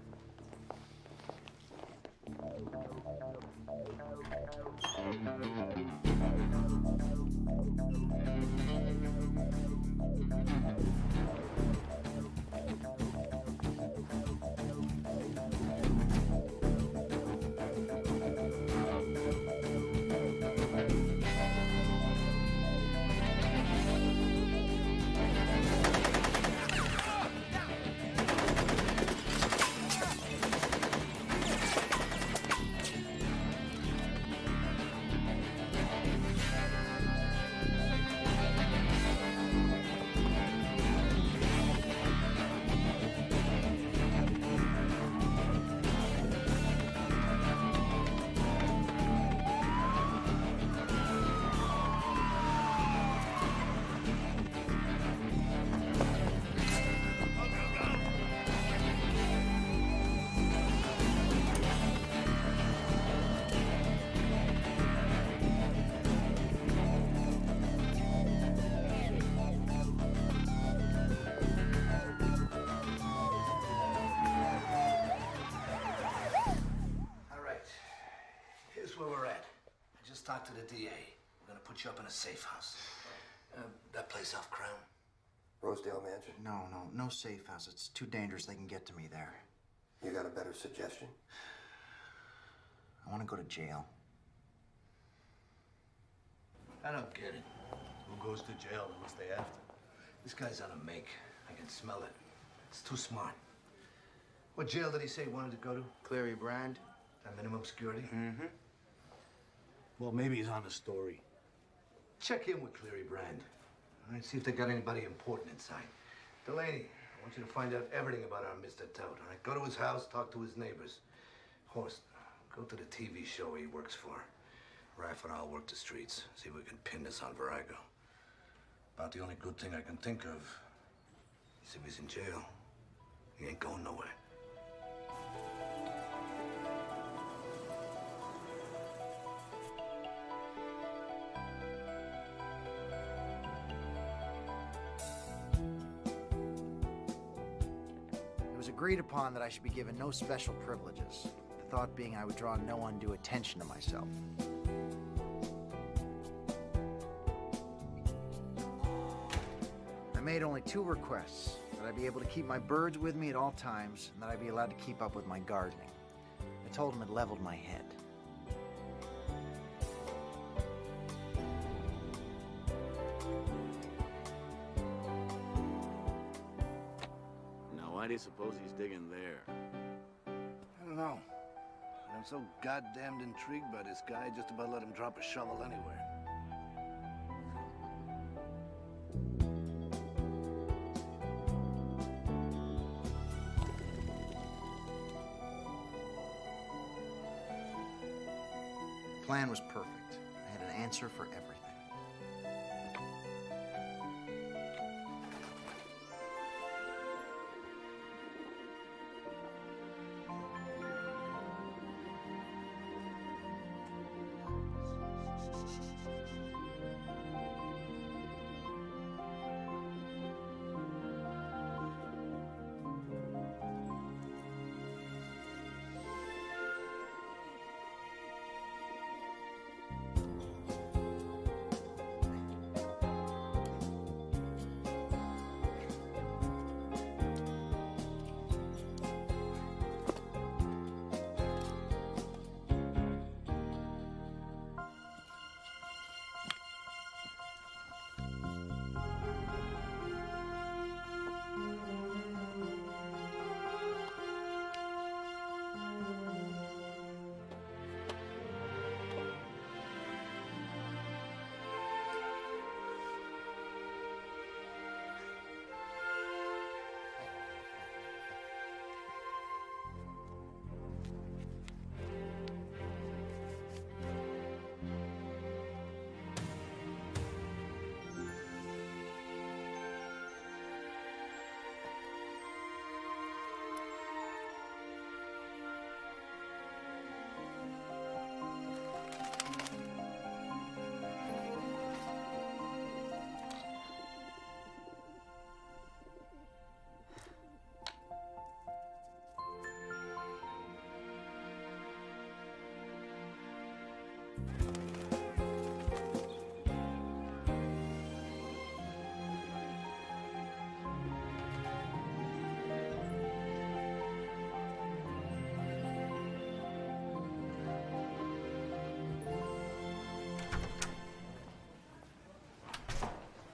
talk to the DA. We're gonna put you up in a safe house. That place off Crown? Rosedale Mansion? No safe house. It's too dangerous. They can get to me there. You got a better suggestion? I want to go to jail. I don't get it. Who goes to jail and what's they after? This guy's on a make. I can smell it. It's too smart. What jail did he say he wanted to go to? Cleary Brand. That minimum security? Mm-hmm. Well, maybe he's on the story. Check in with Cleary Brand. All right, see if they got anybody important inside. Delaney, I want you to find out everything about our Mr. Tout. All right, go to his house, talk to his neighbors. Horst, go to the TV show he works for. Raph and I'll work the streets, see if we can pin this on Virago. About the only good thing I can think of is if he's in jail. He ain't going nowhere. It was agreed upon that I should be given no special privileges. The thought being I would draw no undue attention to myself. I made only 2 requests, that I be able to keep my birds with me at all times, and that I be allowed to keep up with my gardening. I told him it leveled my head. Now, why do you suppose he's digging there? I don't know. But I'm so goddamned intrigued by this guy, just about let him drop a shovel anywhere. The plan was perfect. I had an answer for everything.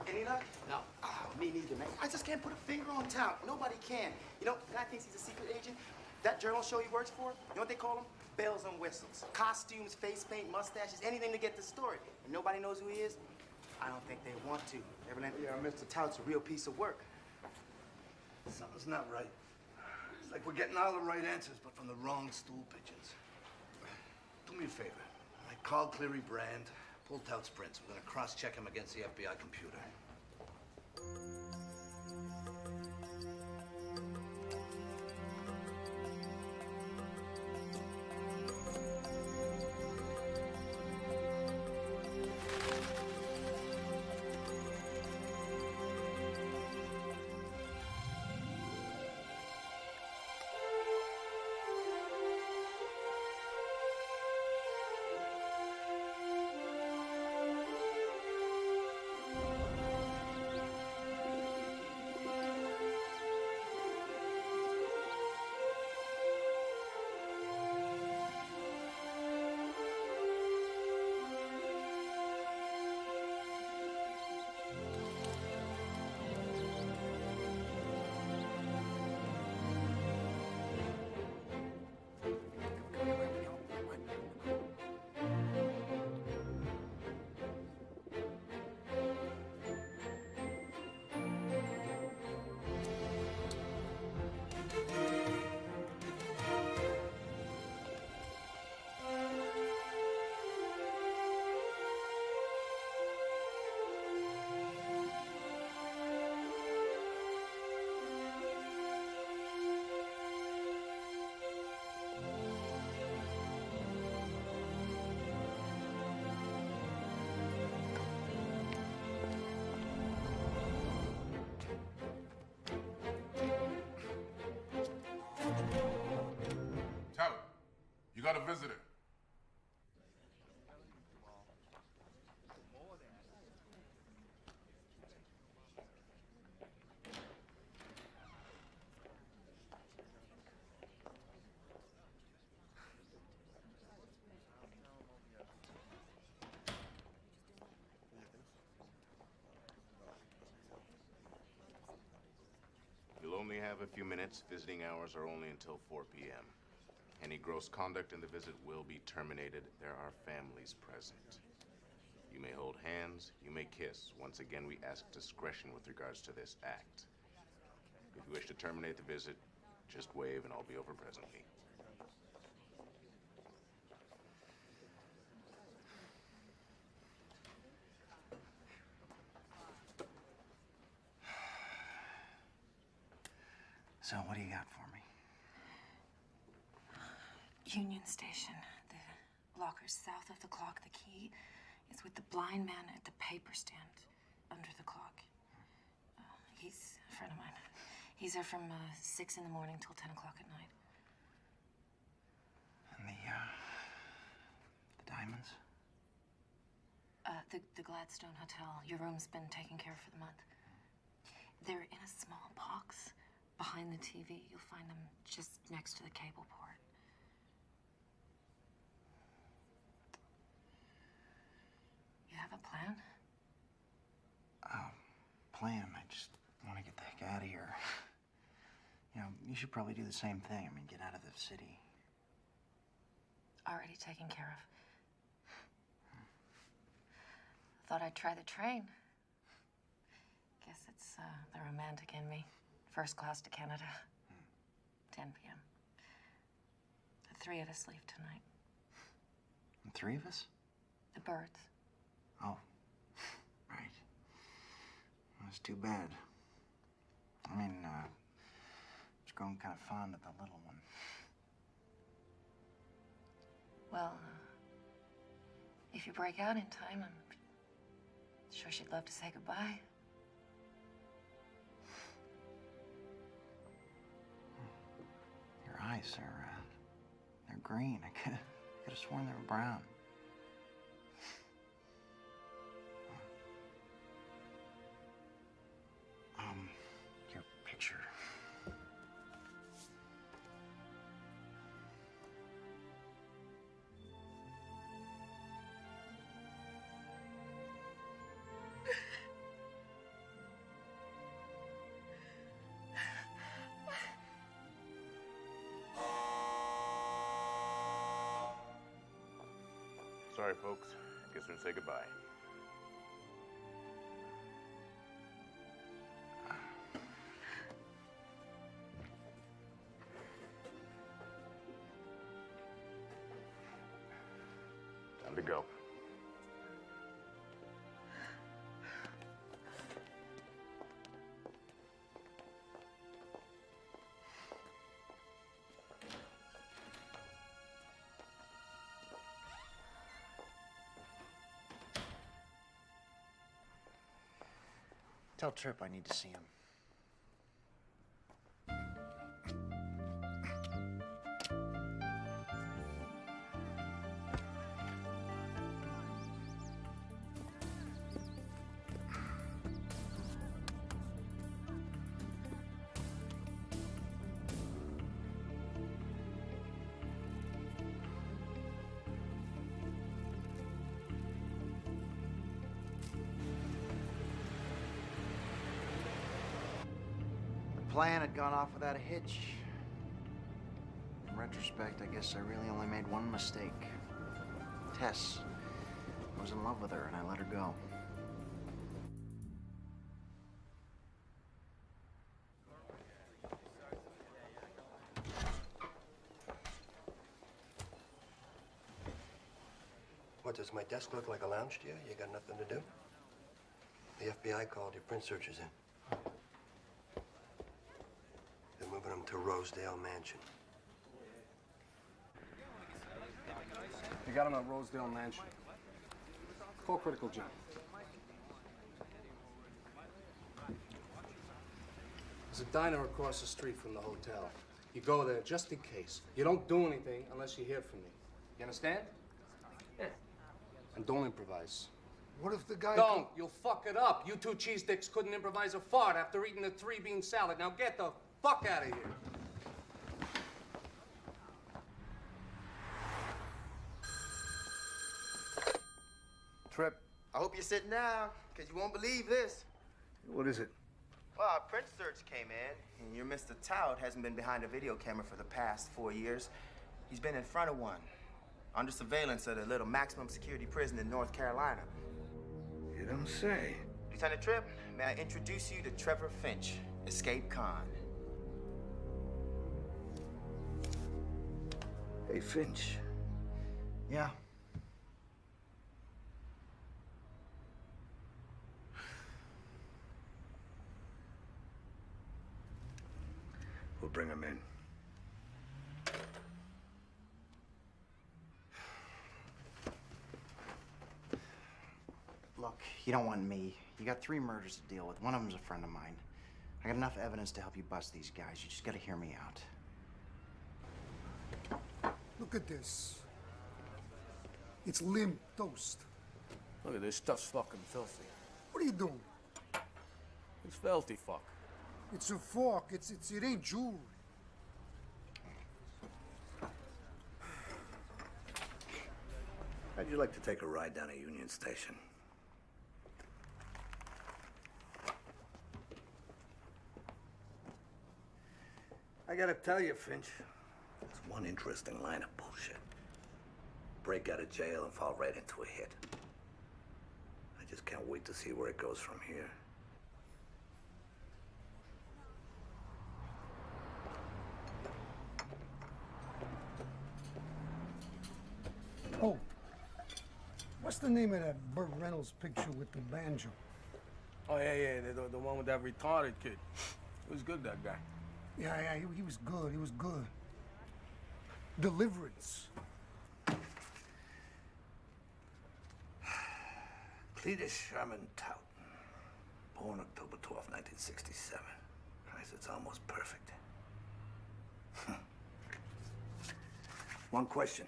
Any luck? No. Oh, me neither, man. I just can't put a finger on Tout. Nobody can. You know, the guy thinks he's a secret agent. That journal show he works for, you know what they call him? Bells and whistles. Costumes, face paint, mustaches, anything to get the story. And nobody knows who he is? I don't think they want to. Evidently, our Mr. Tout's a real piece of work. Something's not right. It's like we're getting all the right answers, but from the wrong stool pigeons. Do me a favor. I call Cleary Brand, pull Tout's prints. We're gonna cross-check him against the FBI computer. visitor. You'll only have a few minutes. Visiting hours are only until 4 p.m. Any gross conduct in the visit will be terminated. There are families present. You may hold hands, you may kiss. Once again, we ask discretion with regards to this act. If you wish to terminate the visit, just wave and I'll be over presently. So, what do you got for me? Union Station. The locker's south of the clock. The key is with the blind man at the paper stand under the clock. He's a friend of mine. He's there from 6 in the morning till 10 o'clock at night. And the diamonds? The Gladstone Hotel. Your room's been taken care of for the month. They're in a small box behind the TV. You'll find them just next to the cable port. You have a plan? Plan? I just want to get the heck out of here. You know, you should probably do the same thing. I mean, get out of the city. Already taken care of. Thought I'd try the train. Guess it's the romantic in me. First class to Canada. 10 p.m. The 3 of us leave tonight. The 3 of us? The birds. Oh, right. That's too bad. I mean, it's grown kind of fond of the little one. Well, if you break out in time, I'm sure she'd love to say goodbye. Your eyes are, they're green. I could have sworn they were brown. Your picture. Sorry, folks. Guess we're gonna say goodbye. Time to go. Tell Tripp I need to see him. The plan had gone off without a hitch. In retrospect, I guess I really only made one mistake. Tess. I was in love with her and I let her go. What, does my desk look like a lounge to you? You got nothing to do? The FBI called your print searchers in. They're moving them to Rosedale Mansion. You got him at Rosedale Mansion. Call Critical Jim. There's a diner across the street from the hotel. You go there just in case. You don't do anything unless you hear from me. You understand? Yeah. And don't improvise. What if the guy... Don't. You'll fuck it up. You two cheese dicks couldn't improvise a fart after eating the 3-bean salad. Now get the fuck out of here. Trip. I hope you're sitting down, because you won't believe this. What is it? Well, our print search came in, and your Mr. Tout hasn't been behind a video camera for the past 4 years. He's been in front of one, under surveillance at a little maximum security prison in North Carolina. You don't say. Lieutenant Tripp, may I introduce you to Trevor Finch, escape con. Hey, Finch. Yeah? We'll bring him in. Look, you don't want me. You got 3 murders to deal with. One of them's a friend of mine. I got enough evidence to help you bust these guys. You just gotta hear me out. Look at this. It's limp toast. Look at this stuff's fucking filthy. What are you doing? It's filthy, fuck. It's a fork. It ain't jewelry. How'd you like to take a ride down to Union Station? I gotta tell you, Finch, there's one interesting line of bullshit. Break out of jail and fall right into a hit. I just can't wait to see where it goes from here. Oh, what's the name of that Burt Reynolds picture with the banjo? Oh, yeah, the one with that retarded kid. He was good, that guy. Yeah, he was good. He was good. Deliverance. Cletis Tout, born October 12, 1967. Christ, it's almost perfect. One question.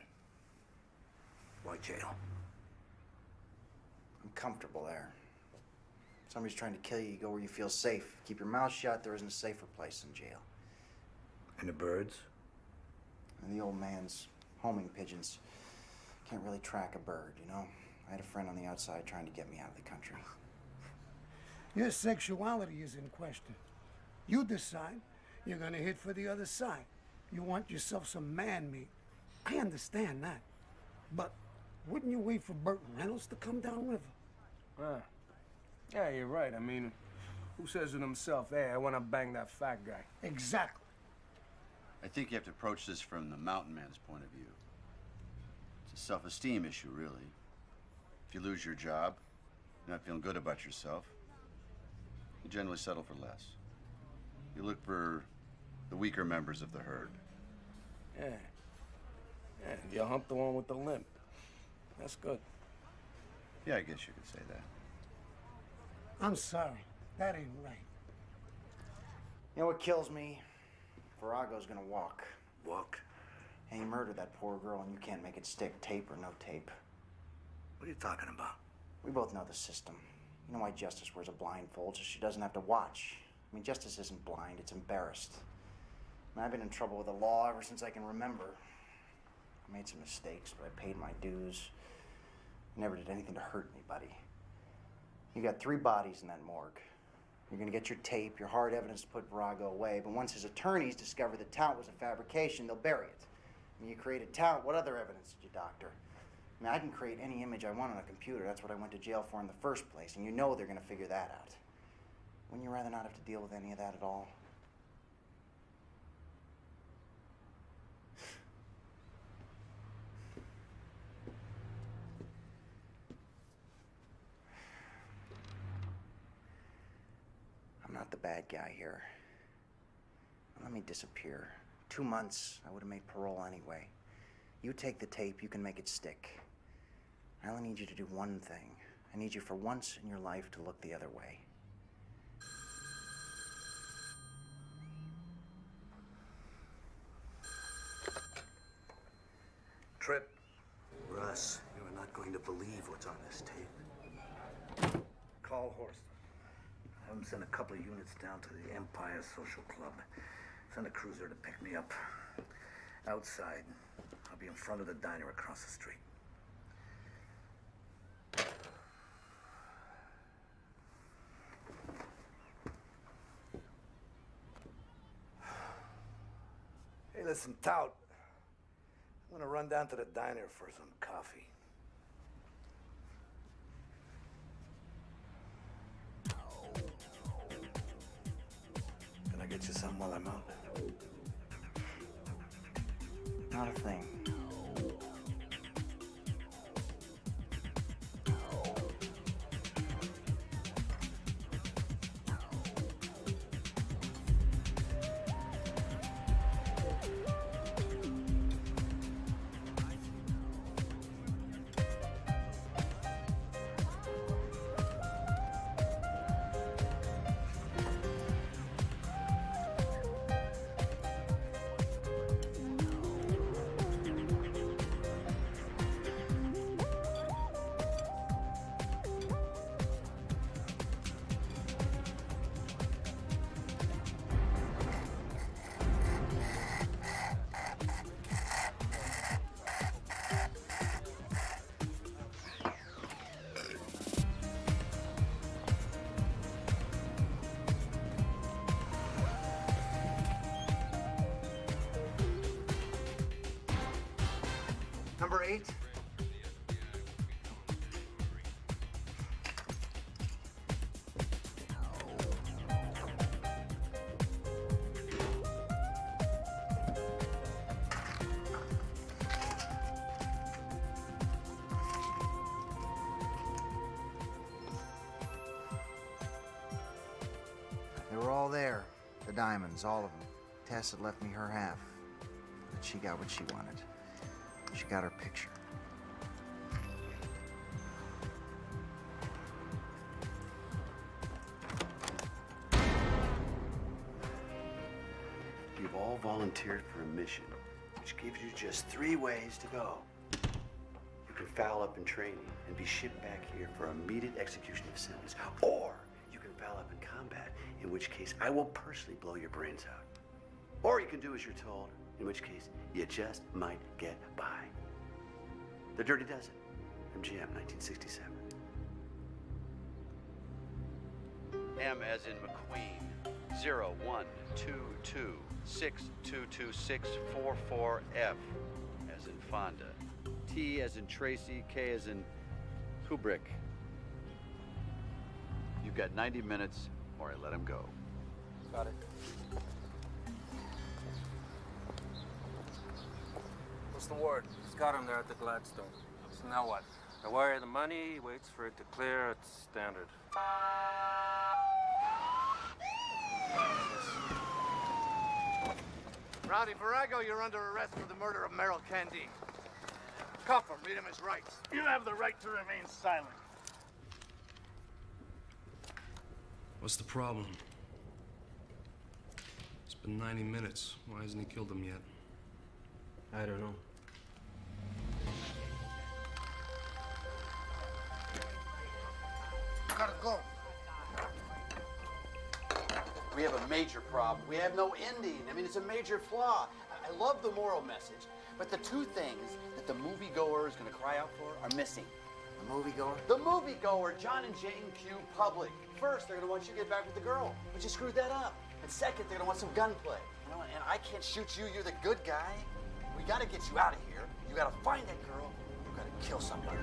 Why jail? I'm comfortable there. If somebody's trying to kill you, you go where you feel safe. Keep your mouth shut. There isn't a safer place than jail. And the birds? And the old man's homing pigeons. Can't really track a bird, you know? I had a friend on the outside trying to get me out of the country. Your sexuality is in question. You decide you're gonna hit for the other side. You want yourself some man meat. I understand that. But wouldn't you wait for Burt Reynolds to come downriver? Yeah, you're right. I mean, who says to himself, hey, I want to bang that fat guy? Exactly. I think you have to approach this from the mountain man's point of view. It's a self-esteem issue, really. If you lose your job, you're not feeling good about yourself, you generally settle for less. You look for the weaker members of the herd. Yeah. Yeah, you hump the one with the limp. That's good. Yeah, I guess you could say that. I'm sorry. That ain't right. You know what kills me? Virago's gonna walk. Walk? And he murdered that poor girl, and you can't make it stick, tape or no tape. What are you talking about? We both know the system. You know why Justice wears a blindfold, so she doesn't have to watch. I mean, Justice isn't blind, it's embarrassed. I mean, I've been in trouble with the law ever since I can remember. I made some mistakes, but I paid my dues. I never did anything to hurt anybody. You got 3 bodies in that morgue. You're gonna get your tape, your hard evidence to put Virago away, but once his attorneys discover the Tout was a fabrication, they'll bury it. I mean, you created Tout, what other evidence did you doctor? I mean, I can create any image I want on a computer. That's what I went to jail for in the first place, and you know they're gonna figure that out. Wouldn't you rather not have to deal with any of that at all? I'm not the bad guy here. Let me disappear. 2 months, I would have made parole anyway. You take the tape, you can make it stick. I only need you to do one thing. I need you for once in your life to look the other way. Trip, for us. You are not going to believe what's on this tape. Call Horst. Have him send a couple of units down to the Empire Social Club. Send a cruiser to pick me up. Outside, I'll be in front of the diner across the street. Hey, listen, Tout. I'm gonna run down to the diner for some coffee. Can I get you something while I'm out? Not a thing. Number 8. They were all there. The diamonds, all of them. Tess had left me her half. But she got what she wanted. She got her picture. You've all volunteered for a mission, which gives you just 3 ways to go. You can foul up in training and be shipped back here for immediate execution of sentence, or you can foul up in combat, in which case I will personally blow your brains out. Or you can do as you're told, in which case you just might get by. The Dirty Dozen, MGM, 1967. M as in McQueen, 0122622644F as in Fonda. T as in Tracy, K as in Kubrick. You've got 90 minutes or I let him go. Got it. What's the word? He's got him there at the Gladstone. So now what? I wire the money, he waits for it to clear. It's standard. Rowdy Virago, you're under arrest for the murder of Merrill Candide. Cuff him, read him his rights. You have the right to remain silent. What's the problem? It's been 90 minutes. Why hasn't he killed him yet? I don't know. Gotta go. We have a major problem. We have no ending. I mean, it's a major flaw. I love the moral message, but the 2 things that the moviegoer is going to cry out for are missing. The moviegoer? The moviegoer, John and Jane Q. Public. First, they're going to want you to get back with the girl, but you screwed that up. And second, they're going to want some gunplay. You know, and I can't shoot you. You're the good guy. We got to get you out of here. You got to find that girl. You got to kill somebody.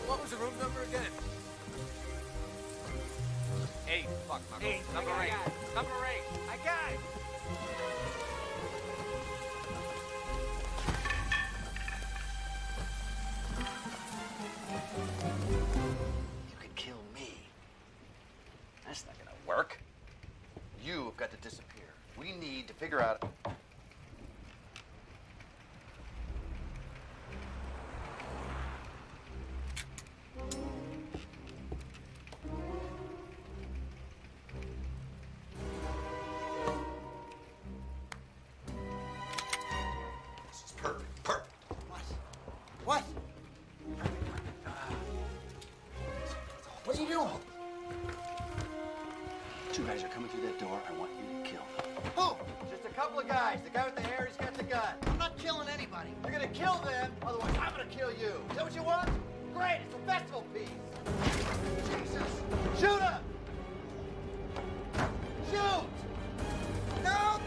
What was the room number again? 8. Fuck, my 8. Number 8. Number 8. I got it. You could kill me. That's not gonna work. You've got to disappear. We need to figure out. Two guys are coming through that door. I want you to kill them. Who? Just a couple of guys. The guy with the hair, he's got the gun. I'm not killing anybody. You're gonna kill them, otherwise I'm gonna kill you. Is that what you want? Great, it's a festival piece. Jesus! Shoot him! Shoot! No!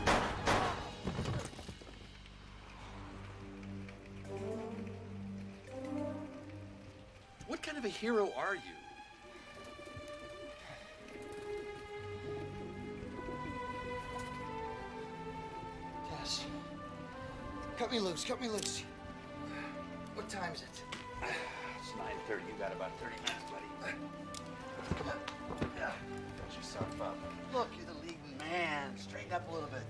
What kind of a hero are you? Tess. Cut me loose, cut me loose. What time is it? It's 9:30. You got about 30 minutes, buddy. Come on. Fix yourself up. Look, you're the leading man. Straighten up a little bit.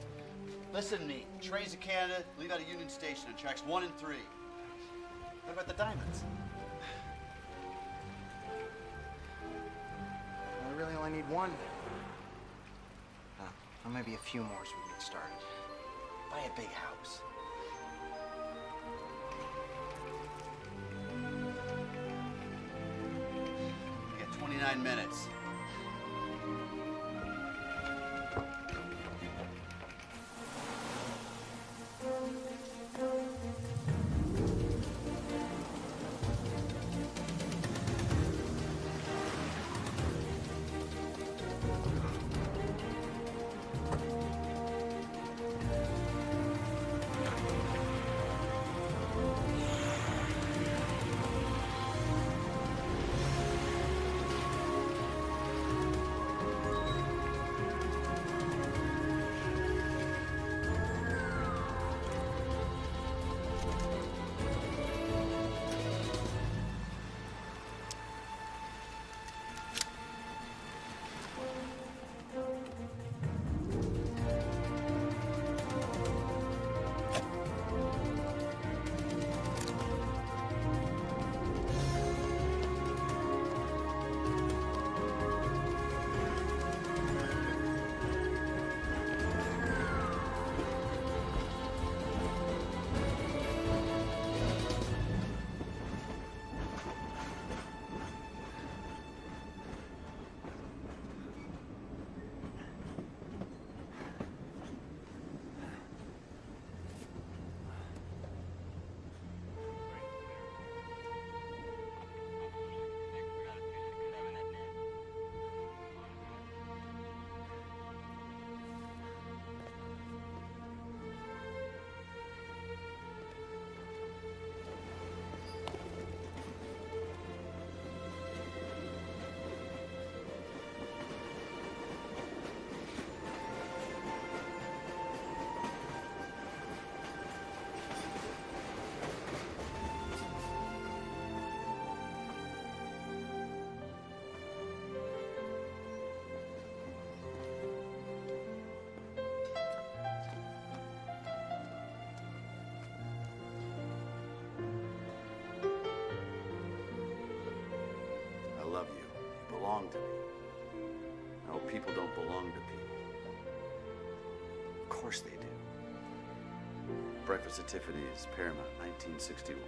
Listen to me. Trains to Canada, leave out of Union Station on tracks 1 and 3. What about the diamonds? I really only need one. Well, maybe a few more so we can get started. Buy a big house. You got 29 minutes. I love you. You belong to me. I hope people don't belong to people. Of course they do. Breakfast at Tiffany's, Paramount, 1961.